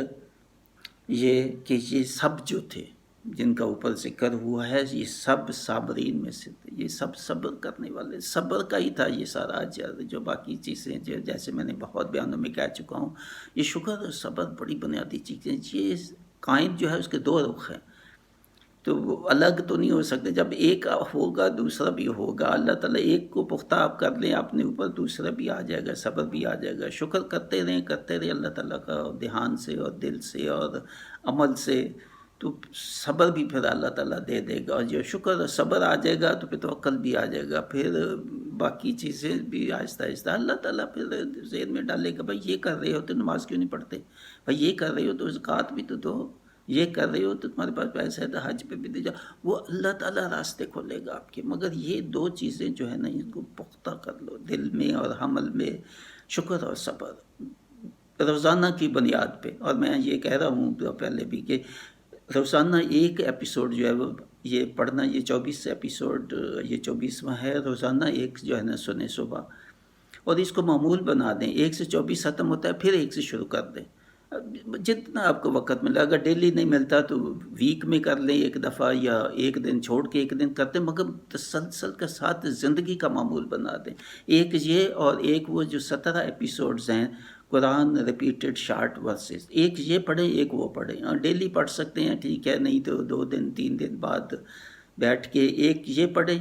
یہ کہ یہ سب جو تھے جن کا اوپر ذکر ہوا ہے یہ سب صابرین میں سے تھے، یہ سب صبر کرنے والے، صبر کا ہی تھا یہ سارا جو باقی چیزیں جیسے میں نے بہت بیانوں میں کہہ چکا ہوں، یہ شکر اور صبر بڑی بنیادی چیزیں، یہ قائد جو ہے اس کے دو رخ ہیں، تو وہ الگ تو نہیں ہو سکتے، جب ایک ہوگا دوسرا بھی ہوگا، اللہ تعالیٰ ایک کو پختہ آپ کر لیں اپنے اوپر، دوسرا بھی آ جائے گا، صبر بھی آ جائے گا، شکر کرتے رہیں اللہ تعالیٰ کا دھیان سے اور دل سے اور عمل سے، تو صبر بھی پھر اللہ تعالیٰ دے دے گا، اور جو شکر اور صبر آ جائے گا تو پھر توکل بھی آ جائے گا، پھر باقی چیزیں بھی آہستہ آہستہ اللہ تعالیٰ پھر ذہن میں ڈالے گا، بھائی یہ کر رہے ہو تو نماز کیوں نہیں پڑھتے، بھائی یہ کر رہے ہو تو زکوٰۃ بھی تو دو، یہ کر رہے ہو تو تمہارے پاس پیسہ ہے تو حج پہ بھی دے جاؤ، وہ اللہ تعالیٰ راستے کھولے گا آپ کے، مگر یہ دو چیزیں جو ہے نا ان کو پختہ کر لو دل میں اور عمل میں، شکر اور صبر روزانہ کی بنیاد پہ، اور میں یہ کہہ رہا ہوں پہلے بھی کہ روزانہ ایک ایپیسوڈ جو ہے وہ یہ پڑھنا، یہ 24 ایپیسوڈ، یہ 24واں ہے، روزانہ ایک جو ہے نا سنیں صبح، اور اس کو معمول بنا دیں، ایک سے 24 ختم ہوتا ہے پھر ایک سے شروع کر دیں، جتنا آپ کو وقت ملا، اگر ڈیلی نہیں ملتا تو ویک میں کر لیں ایک دفعہ، یا ایک دن چھوڑ کے ایک دن کرتے، مگر تسلسل کے ساتھ زندگی کا معمول بنا دیں، ایک یہ اور ایک وہ جو 17 ایپیسوڈز ہیں قرآن ریپیٹڈ شارٹ ورسز، ایک یہ پڑھیں ایک وہ پڑھیں، اور ڈیلی پڑھ سکتے ہیں ٹھیک ہے، نہیں تو 2 دن 3 دن بعد بیٹھ کے ایک یہ پڑھیں،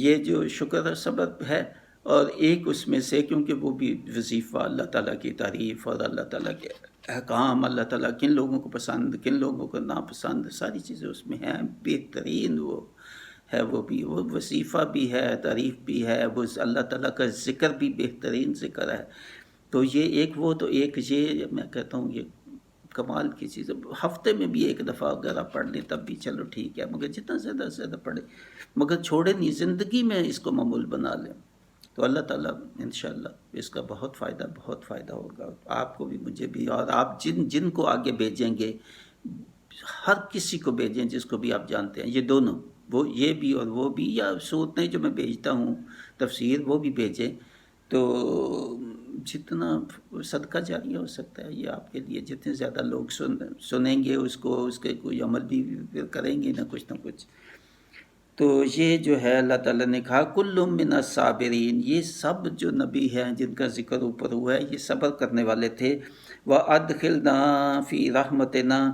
یہ جو شکر اور صبر ہے، اور ایک اس میں سے کیونکہ وہ بھی وظیفہ اللہ تعالیٰ کی تعریف اور اللہ تعالیٰ کے احکام، اللہ تعالیٰ کن لوگوں کو پسند کن لوگوں کو ناپسند، ساری چیزیں اس میں ہیں، بہترین وہ ہے، وہ بھی وہ وظیفہ بھی ہے، تعریف بھی ہے، وہ اللہ تعالیٰ کا ذکر بھی بہترین ذکر ہے، تو یہ ایک وہ، تو ایک یہ میں کہتا ہوں یہ کمال کی چیز ہے، ہفتے میں بھی ایک دفعہ اگر آپ پڑھ لیں تب بھی چلو ٹھیک ہے، مگر جتنا زیادہ سے زیادہ پڑھیں، مگر چھوڑیں نہیں، زندگی میں اس کو معمول بنا لیں، تو اللہ تعالیٰ انشاءاللہ اس کا بہت فائدہ ہوگا، آپ کو بھی مجھے بھی، اور آپ جن کو آگے بھیجیں گے، ہر کسی کو بھیجیں جس کو بھی آپ جانتے ہیں، یہ دونوں، وہ یہ بھی اور وہ بھی، یا صورتیں جو میں بھیجتا ہوں تفسیر وہ بھی بھیجیں، تو جتنا صدقہ جاریہ ہو سکتا ہے یہ آپ کے لیے، جتنے زیادہ لوگ سنیں گے اس کو، اس کے کوئی عمل بھی کریں گے نہ کچھ، تو یہ جو ہے اللہ تعالیٰ نے کہا کل من الصابرین، یہ سب جو نبی ہیں جن کا ذکر اوپر ہوا ہے یہ صبر کرنے والے تھے، وَأَدْخِلْنَا فِي رَحْمَتِنَا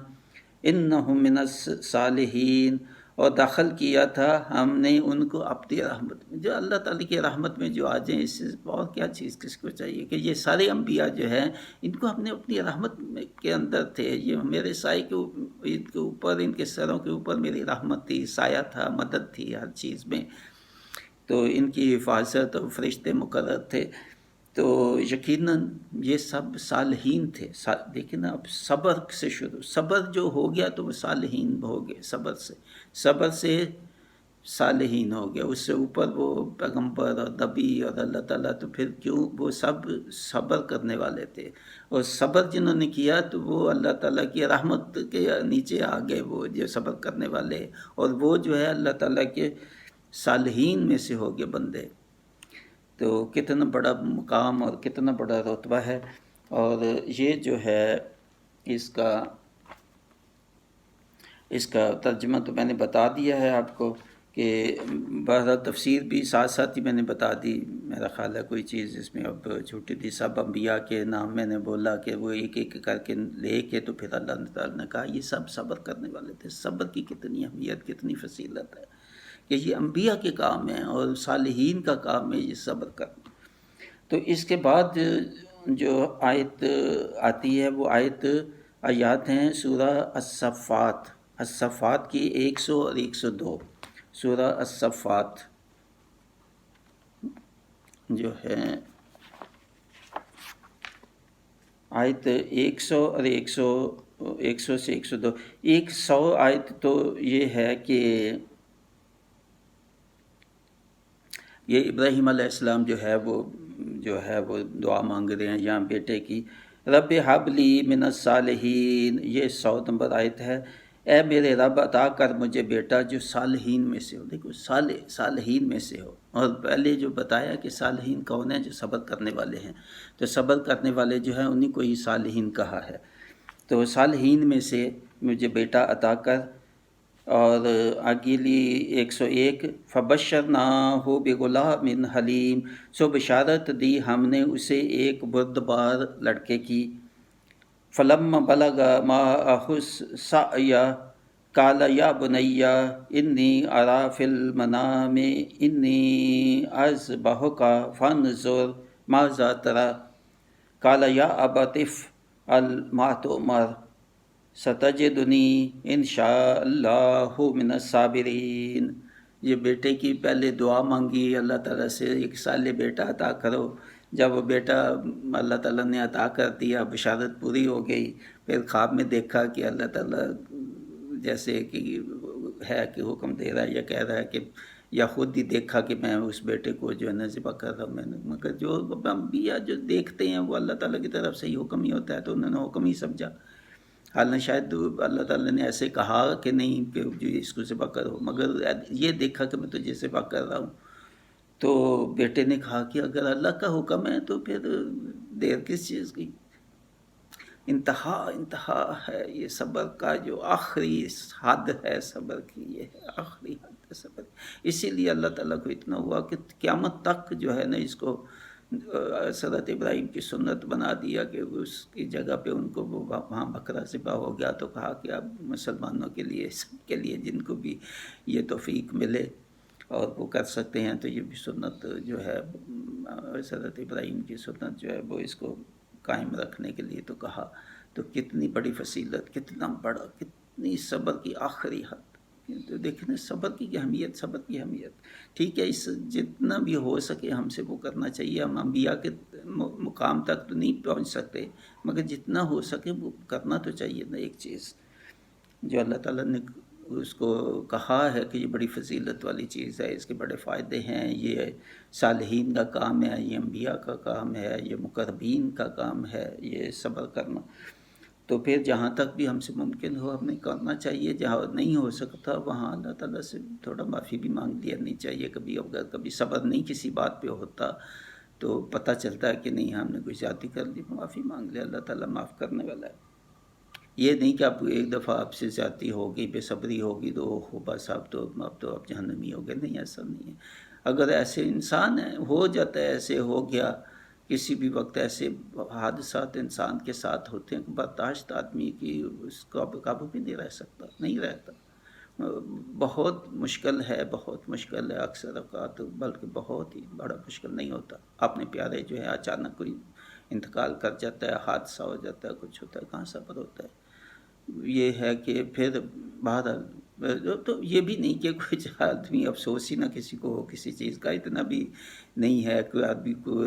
إِنَّهُم مِّنَ الصَّالِحِينَ، اور داخل کیا تھا ہم نے ان کو اپنی رحمت میں، جو اللہ تعالیٰ کی رحمت میں جو آ جائیں، اس سے اور کیا چیز کس کو چاہیے، کہ یہ سارے انبیاء جو ہیں ان کو ہم نے اپنی رحمت کے اندر تھے، یہ میرے سائے ان کے اوپر، ان کے سروں کے اوپر میری رحمت تھی، سایہ تھا، مدد تھی ہر چیز میں، تو ان کی حفاظت اور فرشتے مقرر تھے، تو یقیناً یہ سب صالحین تھے، دیکھیں نا اب صبر سے شروع، صبر جو ہو گیا تو وہ صالحین ہو گئے، صبر سے صالحین ہو گیا، اس سے اوپر وہ پیغمبر اور نبی اور اللہ تعالیٰ، تو پھر کیوں وہ سب صبر کرنے والے تھے، اور صبر جنہوں نے کیا تو وہ اللہ تعالیٰ کی رحمت کے نیچے آ گئے، وہ جو صبر کرنے والے، اور وہ جو ہے اللہ تعالیٰ کے صالحین میں سے ہو گئے بندے، تو کتنا بڑا مقام اور کتنا بڑا رتبہ ہے، اور یہ جو ہے اس کا ترجمہ تو میں نے بتا دیا ہے آپ کو، کہ بہرحال تفسیر بھی ساتھ ساتھ ہی میں نے بتا دی، میرا خیال ہے کوئی چیز اس میں اب چھوٹی تھی، سب انبیاء کے نام میں نے بولا کہ وہ ایک ایک کر کے لے کے، تو پھر اللہ تعالیٰ نے کہا یہ سب صبر کرنے والے تھے، صبر کی کتنی اہمیت کتنی فضیلت ہے، کہ یہ انبیاء کے کام ہیں اور صالحین کا کام ہے یہ صبر کرنا، تو اس کے بعد جو آیت آتی ہے وہ آیات ہیں سورہ الصفات کی 100 اور 102، سورہ الصفات جو ہے آیت 100 اور 100 سے 102، 100 آیت تو یہ ہے کہ یہ ابراہیم علیہ السلام جو ہے وہ دعا مانگ رہے ہیں یہاں بیٹے کی، رب حبلی من الصالحین، یہ 100 نمبر آیت ہے۔ اے میرے رب عطا کر مجھے بیٹا جو صالحین میں سے ہو۔ دیکھو صالحین میں سے ہو، اور پہلے جو بتایا کہ صالحین کون ہیں، جو صبر کرنے والے ہیں، تو صبر کرنے والے جو ہیں انہیں کو ہی صالحین کہا ہے۔ تو صالحین میں سے مجھے بیٹا عطا کر۔ اور اگلی 101، فبشرناہ بغلام حلیم، سو بشارت دی ہم نے اسے ایک بردبار لڑکے کی۔ فلما بلغ معہ السعی قال یا بنی انی اری فی المنام انی اذبحک فانظر ماذا تری قال یا ابت افعل ما تؤمر ستجدنی ان شاء اللہ من الصابرین۔ یہ بیٹے کی پہلے دعا مانگی اللہ تعالیٰ سے، ایک صالح بیٹا عطا کرو۔ جب وہ بیٹا اللہ تعالیٰ نے عطا کر دیا، بشارت پوری ہو گئی، پھر خواب میں دیکھا کہ اللہ تعالیٰ جیسے کہ ہے کہ حکم دے رہا ہے یا کہہ رہا ہے کہ، یا خود ہی دیکھا کہ میں اس بیٹے کو جو ہے نا ذبح کر رہا ہوں۔ میں نے مگر جو انبیاء جو دیکھتے ہیں وہ اللہ تعالیٰ کی طرف سے ہی حکم ہی ہوتا ہے، تو انہوں نے حکم ہی سمجھا۔ حالانکہ شاید اللہ تعالیٰ نے ایسے کہا کہ نہیں کہ جو اس کو ذبح کرو، مگر یہ دیکھا کہ میں تجھے ذبح کر رہا ہوں۔ تو بیٹے نے کہا کہ اگر اللہ کا حکم ہے تو پھر دیر کس چیز کی۔ انتہا ہے یہ صبر کا، جو آخری حد ہے صبر کی، یہ ہے آخری حد ہے صبر کی۔ اسی لیے اللہ تعالیٰ کو اتنا ہوا کہ قیامت تک جو ہے نا اس کو حضرت ابراہیم کی سنت بنا دیا کہ اس کی جگہ پہ ان کو وہاں بکرا ذبح ہو گیا، تو کہا کہ اب مسلمانوں کے لیے، سب کے لیے جن کو بھی یہ توفیق ملے اور وہ کر سکتے ہیں، تو یہ بھی سنت جو ہے حضرت ابراہیم کی سنت جو ہے وہ اس کو قائم رکھنے کے لیے تو کہا۔ تو کتنی بڑی فضیلت، کتنا بڑا، کتنی صبر کی آخری حد۔ تو دیکھیں صبر کی اہمیت، صبر کی اہمیت ٹھیک ہے، اس جتنا بھی ہو سکے ہم سے وہ کرنا چاہیے۔ ہم انبیاء کے مقام تک تو نہیں پہنچ سکتے، مگر جتنا ہو سکے وہ کرنا تو چاہیے نا۔ ایک چیز جو اللہ تعالیٰ نے اس کو کہا ہے کہ یہ بڑی فضیلت والی چیز ہے، اس کے بڑے فائدے ہیں، یہ صالحین کا کام ہے، یہ انبیاء کا کام ہے، یہ مقربین کا کام ہے یہ صبر کرنا۔ تو پھر جہاں تک بھی ہم سے ممکن ہو ہمیں کرنا چاہیے، جہاں نہیں ہو سکتا وہاں اللہ تعالیٰ سے تھوڑا معافی بھی مانگ لینی چاہیے۔ کبھی اگر کبھی صبر نہیں کسی بات پہ ہوتا تو پتہ چلتا ہے کہ نہیں ہم نے کوئی زیادتی کر لی، معافی مانگ لے، اللہ تعالیٰ معاف کرنے والا ہے۔ یہ نہیں کہ آپ ایک دفعہ آپ سے زیادتی ہوگی، بے صبری ہوگی تو ہو بس اب تو آپ جہنمی ہو گئے، نہیں ایسا نہیں ہے۔ اگر ایسے انسان ہیں، ہو جاتا ہے، ایسے ہو گیا، کسی بھی وقت ایسے حادثات انسان کے ساتھ ہوتے ہیں کہ برداشت آدمی کی اس کا قابو بھی نہیں رہ سکتا، نہیں رہتا۔ بہت مشکل ہے، بہت مشکل ہے اکثر اوقات، بلکہ بہت ہی بڑا مشکل نہیں ہوتا۔ اپنے پیارے جو ہے اچانک کوئی انتقال کر جاتا ہے، حادثہ ہو جاتا ہے، کچھ ہوتا ہے، کہاں صبر ہوتا ہے۔ یہ ہے کہ پھر بہرحال تو یہ بھی نہیں کہ کچھ آدمی افسوس ہی نہ کسی کو ہو کسی چیز کا، اتنا بھی نہیں ہے، کوئی آدمی کو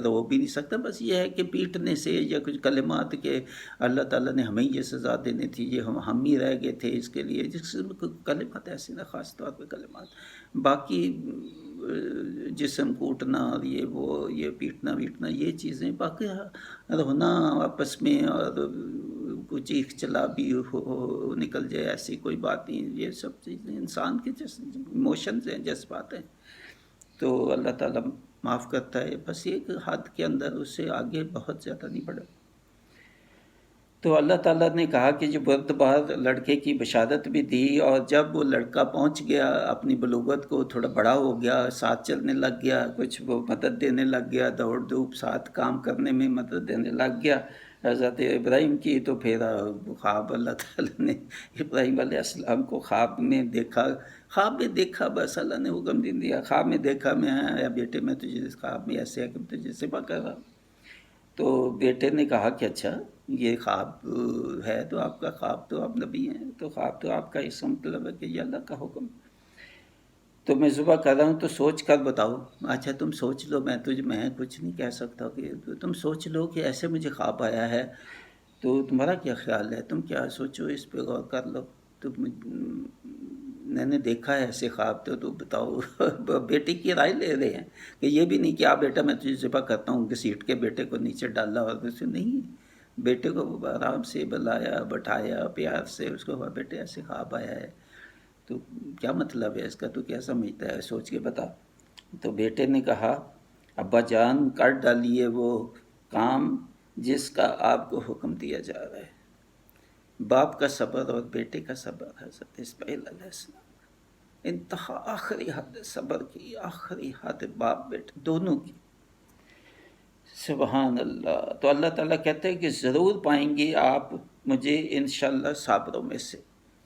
رو بھی نہیں سکتا۔ بس یہ ہے کہ پیٹنے سے یا کچھ کلمات کے اللہ تعالیٰ نے ہمیں یہ سزا دینی تھی، یہ ہم ہی رہ گئے تھے اس کے لیے، جس کلمات ایسے نہ، خاص طور پہ کلمات۔ باقی جسم کوٹنا اور یہ پیٹنا ویٹنا یہ چیزیں، باقی رونا آپس میں اور کوئی چیخ چلا بھی ہو نکل جائے، ایسی کوئی بات نہیں۔ یہ سب چیزیں انسان کے ایموشنز ہیں، جذبات ہیں، تو اللہ تعالیٰ معاف کرتا ہے، بس ایک حد کے اندر، اس سے آگے بہت زیادہ نہیں بڑھا۔ تو اللہ تعالیٰ نے کہا کہ جو بردبار لڑکے کی بشارت بھی دی، اور جب وہ لڑکا پہنچ گیا اپنی بلوغت کو، تھوڑا بڑا ہو گیا، ساتھ چلنے لگ گیا، کچھ وہ مدد دینے لگ گیا، دوڑ دھوپ ساتھ کام کرنے میں مدد دینے لگ گیا حضرت ابراہیم کی، تو پھر خواب اللہ تعالیٰ نے ابراہیم علیہ السلام کو خواب میں دیکھا، بس اللہ نے حکم دے دیا، خواب میں دیکھا، میں آیا بیٹے میں تجھے خواب میں ایسے ہے کہ میں تجھے ذبح کر رہا ہوں۔ تو بیٹے نے کہا کہ اچھا یہ خواب ہے، تو آپ کا خواب، تو آپ نبی ہیں، تو خواب تو آپ کا اس کا مطلب ہے کہ یہ اللہ کا حکم، تو میں ذبح کر رہا ہوں، تو سوچ کر بتاؤ۔ اچھا تم سوچ لو، میں کچھ نہیں کہہ سکتا، کہ تم سوچ لو کہ ایسے مجھے خواب آیا ہے، تو تمہارا کیا خیال ہے، تم کیا سوچو، اس پہ غور کر لو، تو میں نے دیکھا ہے ایسے خواب، تو بتاؤ۔ بیٹے کی رائے لے رہے ہیں کہ یہ بھی نہیں کہ آپ بیٹا میں تجھے ذبح کرتا ہوں، گھسیٹ کے بیٹے کو نیچے ڈالا، اور نہیں، بیٹے کو آرام سے بلایا، بٹھایا پیار سے، اس کو کہا بیٹے ایسے خواب آیا ہے، تو کیا مطلب ہے اس کا، تو کیا سمجھتا ہے، سوچ کے بتا۔ تو بیٹے نے کہا ابا جان کر ڈالیے وہ کام جس کا آپ کو حکم دیا جا رہا ہے۔ باپ کا صبر اور بیٹے کا صبر، حضرت اسماعیل علیہ السلام انتہا آخری حد صبر کی، آخری حد باپ بیٹے دونوں کی۔ سبحان اللہ۔ تو اللہ تعالیٰ کہتے ہیں کہ ضرور پائیں گے آپ مجھے انشاءاللہ صابروں میں سے،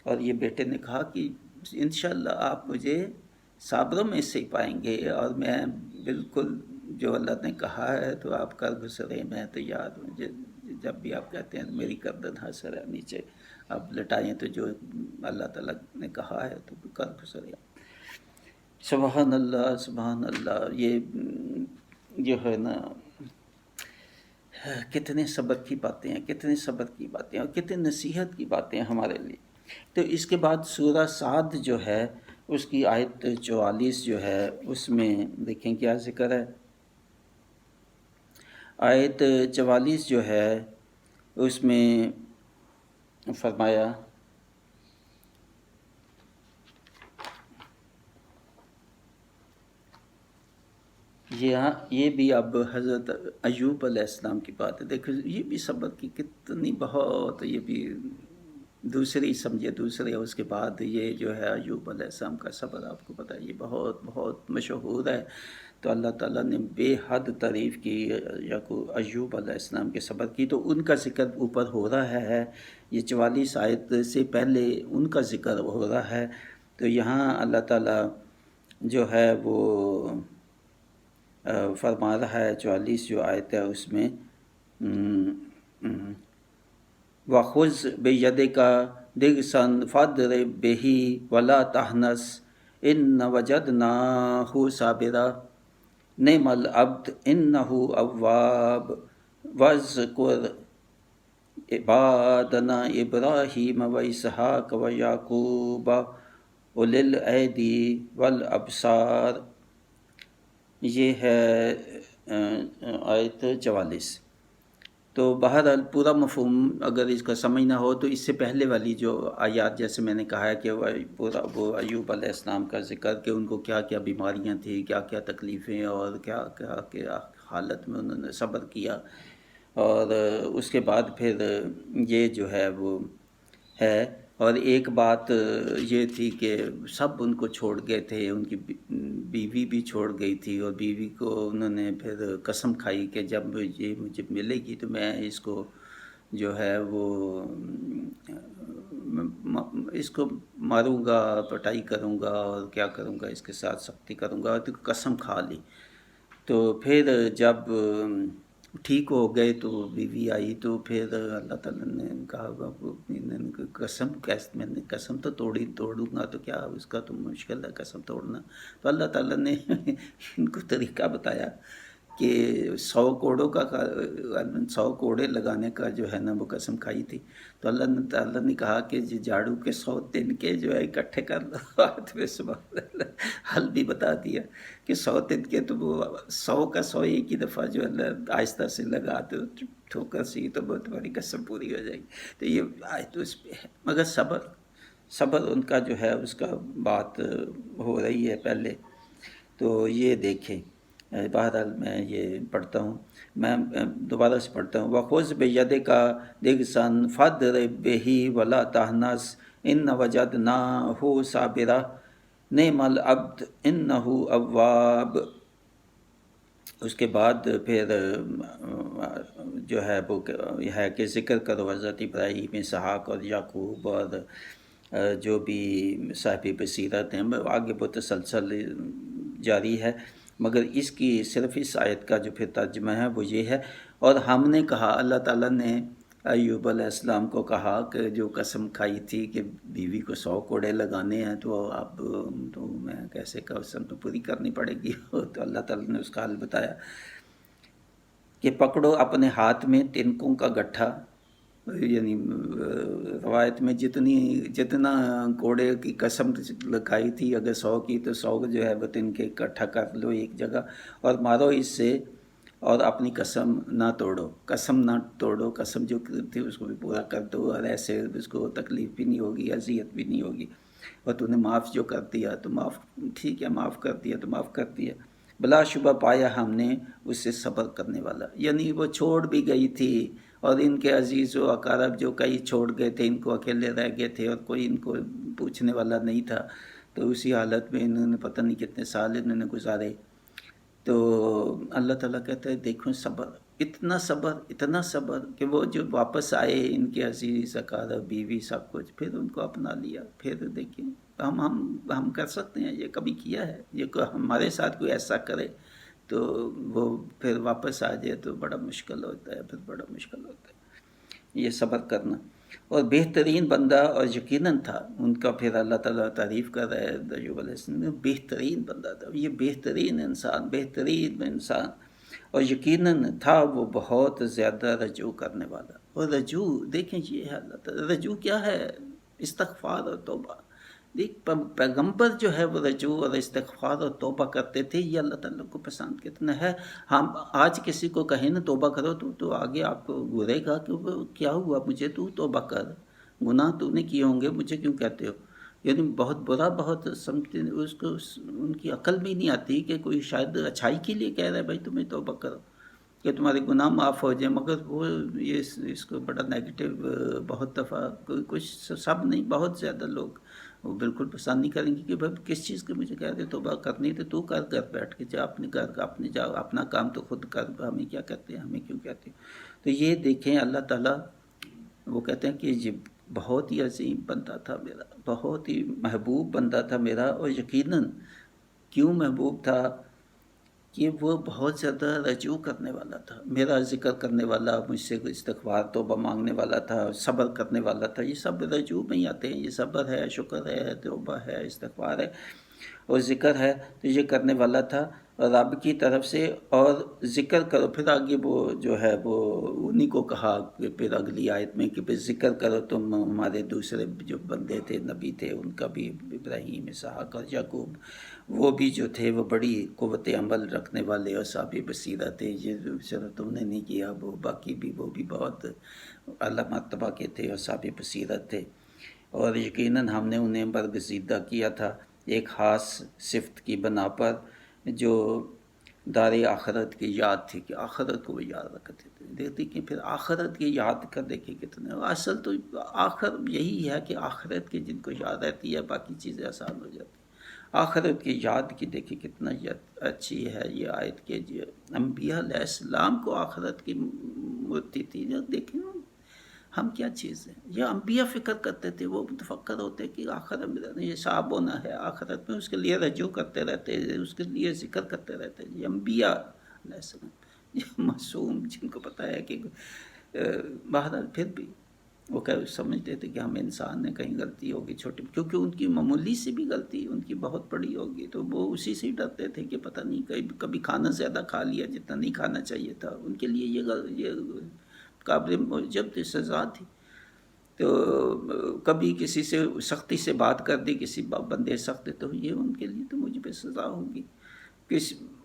اور یہ بیٹے نے کہا کہ انشاءاللہ آپ مجھے صابروں میں سے ہی پائیں گے، اور میں بالکل جو اللہ نے کہا ہے تو آپ کر گزرے، میں تیار ہوں، جب بھی آپ کہتے ہیں میری گردن حاضر ہے، نیچے آپ لٹائیں تو جو اللہ تعالیٰ نے کہا ہے تو کر گزرے۔ سبحان اللہ سبحان اللہ۔ یہ جو ہے نا کتنے صبر کی باتیں ہیں، کتنے صبر کی باتیں ہیں، اور کتنے نصیحت کی باتیں ہیں ہمارے لیے۔ تو اس کے بعد سورہ صاد جو ہے اس کی آیت 44 جو ہے اس میں دیکھیں کیا ذکر ہے۔ آیت 44 جو ہے اس میں فرمایا یہ بھی اب حضرت ایوب علیہ السلام کی بات ہے۔ دیکھو یہ بھی صبر کی کتنی بہت، یہ بھی دوسری سمجھے دوسرے، اس کے بعد یہ جو ہے ایوب علیہ السلام کا صبر آپ کو پتہ ہے یہ بہت بہت مشہور ہے۔ تو اللہ تعالیٰ نے بے حد تعریف کی ایوب علیہ السلام کے صبر کی، تو ان کا ذکر اوپر ہو رہا ہے۔ یہ 44 آیت سے پہلے ان کا ذکر ہو رہا ہے، تو یہاں اللہ تعالیٰ جو ہے وہ فرما رہا ہے 44 جو آیت ہے اس میں وَخُذْ بِيَدِكَ ضِغْثًا فَاضْرِب بِهِ وَلَا تَحْنَثْ إِنَّ وَجَدْنَاهُ صَابِرًا نِعْمَ الْعَبْدُ إِنَّهُ أَوَّابٌ وَاذْكُرْ عِبَادَنَا إِبْرَاهِيمَ وَإِسْحَاقَ وَيَعْقُوبَ أُولِي الْأَيْدِي وَالْأَبْصَارِ۔ یہ ہے آیت 44۔ تو بہرحال پورا مفہوم اگر اس کا سمجھنا ہو تو اس سے پہلے والی جو آیات جیسے میں نے کہا ہے کہ پورا وہ ایوب علیہ السلام کا ذکر کہ ان کو کیا کیا بیماریاں تھیں، کیا کیا تکلیفیں، اور کیا کیا حالت میں انہوں نے صبر کیا، اور اس کے بعد پھر یہ جو ہے وہ ہے۔ اور ایک بات یہ تھی کہ سب ان کو چھوڑ گئے تھے، ان کی بیوی بھی چھوڑ گئی تھی، اور بیوی کو انہوں نے پھر قسم کھائی کہ جب یہ مجھے ملے گی تو میں اس کو جو ہے وہ اس کو ماروں گا، پٹائی کروں گا، اور کیا کروں گا، اس کے ساتھ سختی کروں گا، تو قسم کھا لی۔ تو پھر جب ٹھیک ہو گئے تو بیوی آئی، تو پھر اللہ تعالیٰ نے کہا میں نے قسم تو توڑوں گا تو کیا اس کا تو مشکل ہے قسم توڑنا۔ تو اللہ تعالیٰ نے ان کو طریقہ بتایا کہ 100 کوڑے لگانے کا جو ہے نا وہ قسم کھائی تھی۔ تو اللہ تعالیٰ نے کہا کہ جھاڑو کے 100 تنکے جو ہے اکٹھے کر لو، ہاتھ میں سبحان اللہ حل بھی بتا دیا کہ 100 تنکے تو وہ 100 کا 100 ایک ہی دفعہ جو اللہ آہستہ سے لگا تو ٹھوکر سی تو بہت بڑی قسم پوری ہو جائے گی۔ تو یہ آیت تو اس پہ ہے، مگر صبر ان کا جو ہے اس کا بات ہو رہی ہے پہلے۔ تو یہ دیکھیں، بہرحال میں یہ پڑھتا ہوں، میں دوبارہ سے پڑھتا ہوں۔ وَخُذْ بِيَدِكَ ضِغْثًا فَاضْرِب بِهِ وَلَا تَحْنَثْ إِنَّ وَجَدْنَاهُ صَابِرًا نِعْمَ الْعَبْدُ إِنَّهُ أَوَّابٌ۔ اس کے بعد پھر جو ہے وہ یہ ہے کہ ذکر کرو حضرت ابراہیم، اسحاق اور یعقوب اور جو بھی صاحب بصیرت ہیں، آگے وہ تسلسل جاری ہے، مگر اس کی صرف اس آیت کا جو پھر ترجمہ ہے وہ یہ ہے۔ اور ہم نے کہا، اللہ تعالیٰ نے ایوب علیہ السلام کو کہا کہ جو قسم کھائی تھی کہ بیوی کو 100 کوڑے لگانے ہیں، تو اب تو میں کیسے قسم تو پوری کرنی پڑے گی۔ تو اللہ تعالیٰ نے اس کا حل بتایا کہ پکڑو اپنے ہاتھ میں تنکوں کا گٹھا، یعنی روایت میں جتنا کوڑے کی قسم لگائی تھی، اگر 100 کی تو 100 جو ہے وہ تنکے اکٹھا کر لو ایک جگہ، اور مارو اس سے اور اپنی قسم نہ توڑو، قسم نہ توڑو، قسم جو تھی اس کو بھی پورا کر دو، اور ایسے اس کو تکلیف بھی نہیں ہوگی، اذیت بھی نہیں ہوگی، اور تو نے معاف جو کر دیا تو معاف، ٹھیک ہے معاف کر دیا تو معاف کر دیا، بلا شبہ پایا ہم نے اس سے صبر کرنے والا۔ یعنی وہ چھوڑ بھی گئی تھی، اور ان کے عزیز و اقارب جو کئی چھوڑ گئے تھے، ان کو اکیلے رہ گئے تھے اور کوئی ان کو پوچھنے والا نہیں تھا، تو اسی حالت میں انہوں نے پتہ نہیں کتنے سال انہوں نے گزارے۔ تو اللہ تعالیٰ کہتا ہے دیکھو صبر، اتنا صبر کہ وہ جو واپس آئے ان کے عزیز اقارب، بیوی، سب کچھ، پھر ان کو اپنا لیا۔ پھر دیکھیں ہم کر سکتے ہیں، یہ کبھی کیا ہے، یہ ہمارے ساتھ کوئی ایسا کرے تو وہ پھر واپس آ جائے تو بڑا مشکل ہوتا ہے، پھر بڑا مشکل ہوتا ہے یہ صبر کرنا۔ اور بہترین بندہ اور یقیناً تھا ان کا، پھر اللہ تعالیٰ تعریف کر رہا ہے ایوب علیہ السلام میں، بہترین بندہ تھا یہ، بہترین انسان، اور یقیناً تھا وہ بہت زیادہ رجوع کرنے والا۔ اور رجوع دیکھیں یہ ہے اللہ تعالیٰ، رجوع کیا ہے؟ استغفار اور توبہ۔ دیکھ پیغمبر جو ہے وہ رجوع اور استغفار اور توبہ کرتے تھے، یہ اللہ تعالیٰ کو پسند کتنا ہے۔ ہم آج کسی کو کہیں نا توبہ کرو تو آگے آپ کو گورے گا کہ کیا ہوا مجھے، تو توبہ کر، گناہ تو نے کیے ہوں گے، مجھے کیوں کہتے ہو؟ یعنی بہت برا، بہت سمجھتے اس کو، ان کی عقل بھی نہیں آتی کہ کوئی شاید اچھائی کے لیے کہہ رہا ہے بھائی تمہیں توبہ کرو کہ تمہارے گناہ معاف ہو جائیں، مگر وہ یہ اس کو بڑا نیگیٹو، بہت دفعہ کچھ، سب نہیں، بہت زیادہ لوگ وہ بالکل پسند نہیں کریں گے کہ بھائی کس چیز کے مجھے کہہ رہے توبہ کرنی تو کر، گھر بیٹھ کے جا اپنے گھر کا، اپنے جا اپنا کام تو خود کر، ہمیں کیا کہتے ہیں، ہمیں کیوں کہتے ہیں؟ تو یہ دیکھیں اللہ تعالیٰ وہ کہتے ہیں کہ یہ بہت ہی عظیم بندہ تھا میرا، بہت ہی محبوب بندہ تھا میرا، اور یقیناً کیوں محبوب تھا کہ وہ بہت زیادہ رجوع کرنے والا تھا، میرا ذکر کرنے والا، مجھ سے استغفار توبہ مانگنے والا تھا، صبر کرنے والا تھا۔ یہ سب رجوع میں ہی آتے ہیں، یہ صبر ہے، شکر ہے، توبہ ہے، استغفار ہے اور ذکر ہے، تو یہ کرنے والا تھا رب کی طرف سے۔ اور ذکر کرو، پھر آگے وہ جو ہے وہ انہی کو کہا کہ پھر اگلی آیت میں کہ پھر ذکر کرو تم ہمارے دوسرے جو بندے تھے، نبی تھے، ان کا بھی، ابراہیم، اسحاق اور یعقوب، وہ بھی جو تھے وہ بڑی قوت عمل رکھنے والے اور صاحب بصیرت تھے۔ یہ چلو تم نے نہیں کیا، وہ باقی بھی، وہ بھی بہت اعلیٰ مرتبہ کے تھے اور صاحب بصیرت تھے، اور یقیناً ہم نے انہیں برگزیدہ کیا تھا ایک خاص صفت کی بنا پر، جو دار آخرت کی یاد تھی کہ آخرت کو وہ یاد رکھتے تھے۔ دیکھتے کہ پھر آخرت کی یاد کا دیکھیں کتنے، اصل تو آخر یہی ہے کہ آخرت کے جن کو یاد رہتی ہے باقی چیزیں آسان ہو جاتی ہیں۔ آخرت کی یاد کی دیکھیں کتنا اچھی ہے یہ آیت کہ انبیاء علیہ السلام کو آخرت کی ہوتی تھی۔ دیکھیں ہم کیا چیز ہیں، یہ انبیاء فکر کرتے تھے، وہ متفکر ہوتے کہ آخرت میں یہ صاحب ہونا ہے، آخرت میں اس کے لیے رجوع کرتے رہتے، اس کے لیے ذکر کرتے رہتے۔ یہ انبیاء علیہ السلام، یہ معصوم جن کو پتہ ہے کہ بہرحال پھر بھی وہ سمجھتے تھے کہ ہم انسان نے کہیں غلطی ہوگی چھوٹی، کیونکہ ان کی معمولی سی بھی غلطی ان کی بہت بڑی ہوگی، تو وہ اسی سے ڈرتے تھے کہ پتہ نہیں کبھی کھانا زیادہ کھا لیا جتنا نہیں کھانا چاہیے تھا، ان کے لیے یہ قابل جب سزا تھی۔ تو کبھی کسی سے سختی سے بات کر دی، کسی بندے سخت، تو یہ ان کے لیے تو مجھ پہ سزا ہوگی۔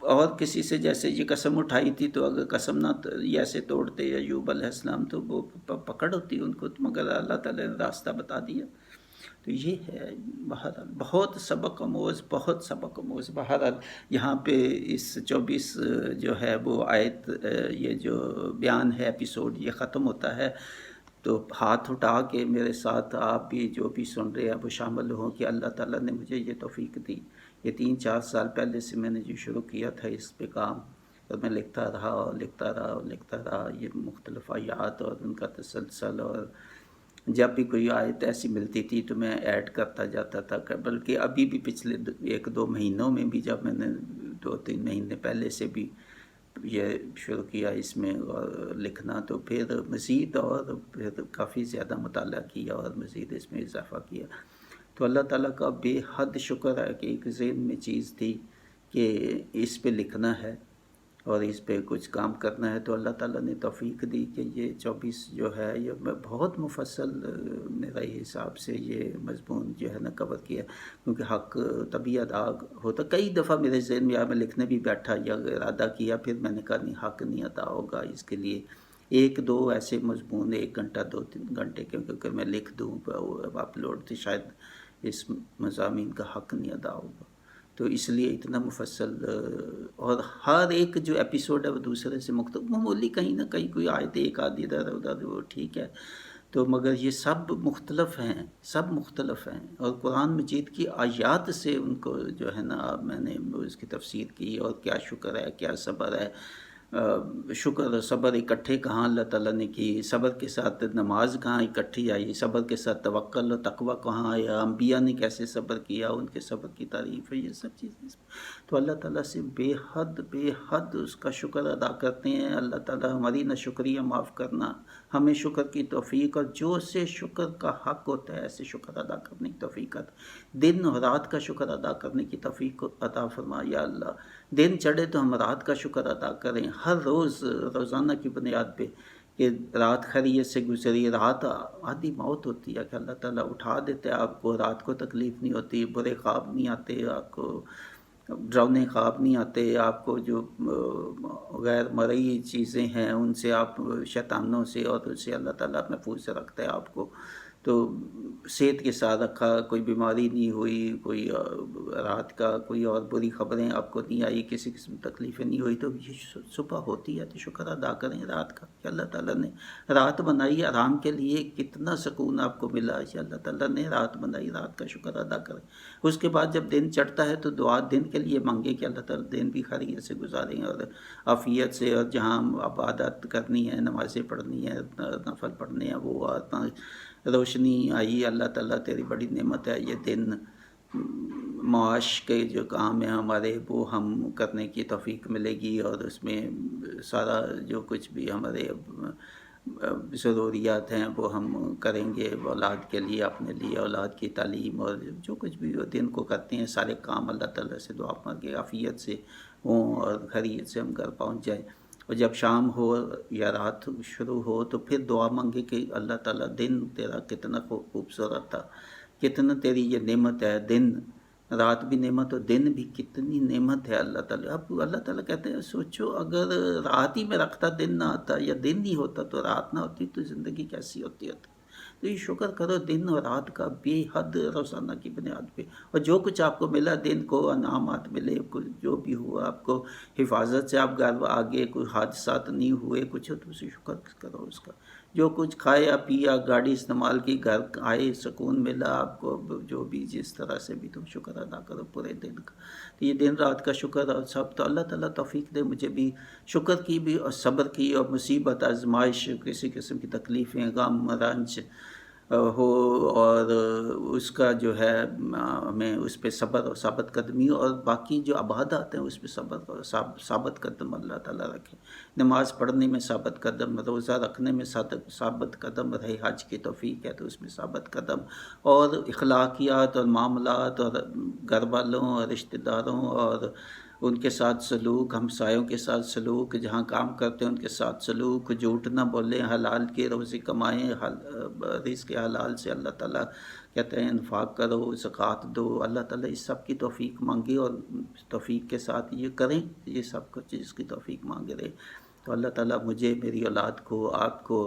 اور کسی سے جیسے یہ قسم اٹھائی تھی، تو اگر قسم نہ ایسے توڑتے ایوب علیہ السلام تو وہ پکڑ ہوتی ان کو، مگر اللہ تعالیٰ نے راستہ بتا دیا۔ تو یہ ہے بہرحال بہت سبق آموز بہرحال یہاں پہ اس 24 جو ہے وہ آیت، یہ جو بیان ہے ایپیسوڈ یہ ختم ہوتا ہے۔ تو ہاتھ اٹھا کے میرے ساتھ آپ بھی جو بھی سن رہے ہیں وہ شامل ہوں کہ اللہ تعالیٰ نے مجھے یہ توفیق دی۔ یہ 3-4 سال پہلے سے میں نے جو شروع کیا تھا اس پہ کام، اور میں لکھتا رہا یہ مختلف آیات اور ان کا تسلسل، اور جب بھی کوئی آیت ایسی ملتی تھی تو میں ایڈ کرتا جاتا تھا، بلکہ ابھی بھی پچھلے 1-2 مہینوں میں بھی جب میں نے 2-3 مہینے پہلے سے بھی یہ شروع کیا اس میں لکھنا، تو پھر مزید اور پھر کافی زیادہ مطالعہ کیا اور مزید اس میں اضافہ کیا۔ تو اللہ تعالیٰ کا بے حد شکر ہے کہ ایک ذہن میں چیز تھی کہ اس پہ لکھنا ہے، اور اس پہ کچھ کام کرنا ہے، تو اللہ تعالیٰ نے توفیق دی کہ یہ 24 جو ہے یہ میں بہت مفصل میرے حساب سے یہ مضمون جو ہے نا کور کیا، کیونکہ حق تبھی ادا ہوتا. کئی دفعہ میرے ذہن میں میں لکھنے بھی بیٹھا یا ارادہ کیا، پھر میں نے کہا نہیں، حق نہیں ادا ہوگا. اس کے لیے ایک دو ایسے مضمون 1 گھنٹہ 2-3 گھنٹے کیونکہ میں لکھ دوں اپلوڈ تو شاید اس مضامین کا حق نہیں ادا ہوگا. تو اس لیے اتنا مفصل، اور ہر ایک جو ایپیسوڈ ہے وہ دوسرے سے مختلف، معمولی کہیں نہ کہیں کوئی آیت ایک آدھی ادھر ادھر وہ ٹھیک ہے، تو مگر یہ سب مختلف ہیں، سب مختلف ہیں. اور قرآن مجید کی آیات سے ان کو جو ہے نا میں نے اس کی تفسیر کی، اور کیا شکر ہے، کیا صبر ہے. شکر اور صبر اکٹھے کہاں اللہ تعالیٰ نے کی، صبر کے ساتھ نماز کہاں اکٹھی آئی، صبر کے ساتھ توکل و تقوی کہاں آیا، انبیاء نے کیسے صبر کیا، ان کے صبر کی تعریف ہے. یہ سب چیزیں تو اللہ تعالیٰ سے بے حد اس کا شکر ادا کرتے ہیں. اللہ تعالیٰ ہماری نہ شکریہ معاف کرنا، ہمیں شکر کی توفیق، اور جو سے شکر کا حق ہوتا ہے ایسے شکر ادا کرنے کی توفیق، دن اور رات کا شکر ادا کرنے کی توفیق عطا فرما. یا اللہ، دن چڑھے تو ہم رات کا شکر ادا کریں، ہر روز روزانہ کی بنیاد پہ، کہ رات خیریت سے گزری. رات آدھی موت ہوتی ہے کہ اللہ تعالیٰ اٹھا دیتے ہیں آپ کو، رات کو تکلیف نہیں ہوتی، برے خواب نہیں آتے آپ کو، ڈراؤنے خواب نہیں آتے آپ کو، جو غیر مرئی چیزیں ہیں ان سے آپ شیطانوں سے اور ان سے اللہ تعالیٰ محفوظ رکھتا ہے آپ کو. تو صحت کے ساتھ رکھا، کوئی بیماری نہیں ہوئی، کوئی رات کا کوئی اور بری خبریں آپ کو نہیں آئی، کسی قسم تکلیفیں نہیں ہوئی. تو یہ صبح ہوتی ہے تو شکر ادا کریں رات کا کہ اللہ تعالیٰ نے رات بنائی آرام کے لیے، کتنا سکون آپ کو ملا کہ اللہ تعالیٰ نے رات بنائی، رات کا شکر ادا کریں. اس کے بعد جب دن چڑھتا ہے تو دعا دن کے لیے مانگے کہ اللہ تعالیٰ دن بھی خیریت سے گزاریں اور عافیت سے، اور جہاں عبادت کرنی ہے، نمازیں پڑھنی ہے، نفل پڑھنے ہیں، وہ روشنی آئی. اللہ تعالیٰ تیری بڑی نعمت ہے، یہ دن معاش کے جو کام ہیں ہمارے وہ ہم کرنے کی توفیق ملے گی، اور اس میں سارا جو کچھ بھی ہمارے ضروریات ہیں وہ ہم کریں گے اولاد کے لیے، اپنے لیے، اولاد کی تعلیم، اور جو کچھ بھی دن کو کرتے ہیں سارے کام اللہ تعالیٰ سے دعا مانگے عافیت سے ہوں اور خیریت سے ہم گھر پہنچ جائیں. اور جب شام ہو یا رات شروع ہو تو پھر دعا مانگے کہ اللہ تعالیٰ دن تیرا کتنا خوبصورت تھا، کتنا تیری یہ نعمت ہے. دن رات بھی نعمت اور دن بھی کتنی نعمت ہے اللہ تعالیٰ. اب اللہ تعالیٰ کہتے ہیں سوچو اگر رات ہی میں رکھتا، دن نہ آتا، یا دن نہیں ہوتا تو رات نہ ہوتی، تو زندگی کیسی ہوتی. تو یہ شکر کرو دن اور رات کا بے حد روزانہ کی بنیاد پہ، اور جو کچھ آپ کو ملا، دن کو انعامات ملے، کچھ جو بھی ہوا آپ کو، حفاظت سے آپ گھر آگے، کوئی حادثات نہیں ہوئے کچھ، تو اسے شکر کرو اس کا. جو کچھ کھایا پیا، گاڑی استعمال کی، گھر آئے، سکون ملا آپ کو، جو بھی جس طرح سے بھی تم شکر ادا کرو پورے دن کا. تو یہ دن رات کا شکر اور سب، تو اللہ تعالیٰ توفیق دے مجھے بھی شکر کی بھی اور صبر کی، اور مصیبت آزمائش کسی قسم کی تکلیفیں، غم رنج ہو، اور اس کا جو ہے ہمیں اس پہ صبر اور ثابت قدمی، اور باقی جو عبادات ہیں اس پہ صبر اور ثابت قدم اللہ تعالیٰ رکھے. نماز پڑھنے میں ثابت قدم، روزہ رکھنے میں ثابت قدم رہے، حج کی توفیق ہے تو اس میں ثابت قدم، اور اخلاقیات اور معاملات اور گھر والوں اور رشتہ داروں اور ان کے ساتھ سلوک، ہمسایوں کے ساتھ سلوک، جہاں کام کرتے ہیں ان کے ساتھ سلوک، جھوٹ نہ بولیں، حلال کے روزی کمائیں، رزق کے حلال سے اللہ تعالیٰ کہتے ہیں انفاق کرو، زکوٰۃ دو. اللہ تعالیٰ اس سب کی توفیق مانگے اور توفیق کے ساتھ یہ کریں، یہ سب کچھ چیز کی توفیق مانگ رہے. تو اللہ تعالیٰ مجھے، میری اولاد کو، آپ کو،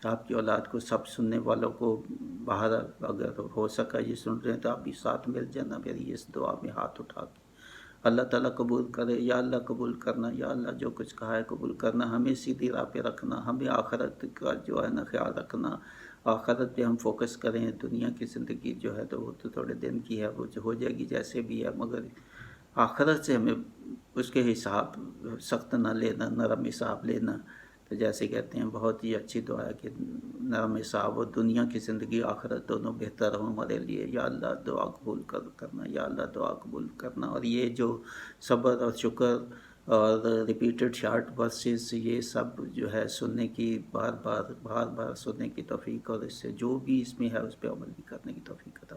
آپ کی اولاد کو، سب سننے والوں کو، باہر اگر ہو سکا یہ سن رہے ہیں تو آپ بھی ساتھ مل جانا میری اس دعا میں ہاتھ اٹھا کے. اللہ تعالیٰ قبول کرے. یا اللہ قبول کرنا، یا اللہ جو کچھ کہا ہے قبول کرنا، ہمیں سیدھی راہ پہ رکھنا، ہمیں آخرت کا جو ہے نا خیال رکھنا، آخرت پہ ہم فوکس کریں. دنیا کی زندگی جو ہے تو وہ تو تھوڑے دن کی ہے، وہ جو ہو جائے گی جیسے بھی ہے، مگر آخرت سے ہمیں اس کے حساب سخت نہ لینا، نرم حساب لینا. تو جیسے کہتے ہیں بہت ہی اچھی دعا ہے کہ نرم حساب اور دنیا کی زندگی آخرت دونوں بہتر ہوں ہمارے لیے. یا اللہ دعا قبول کرنا، یا اللہ دعا قبول کرنا. اور یہ جو صبر اور شکر اور ریپیٹڈ شارٹ ورسز، یہ سب جو ہے سننے کی، بار بار سننے کی توفیق، اور اس سے جو بھی اس میں ہے اس پہ عمل بھی کرنے کی توفیق عطا.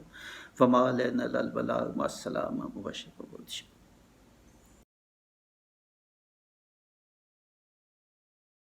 فما علینا الا البلاغ. مع السلامہ، مبشر و مبشر.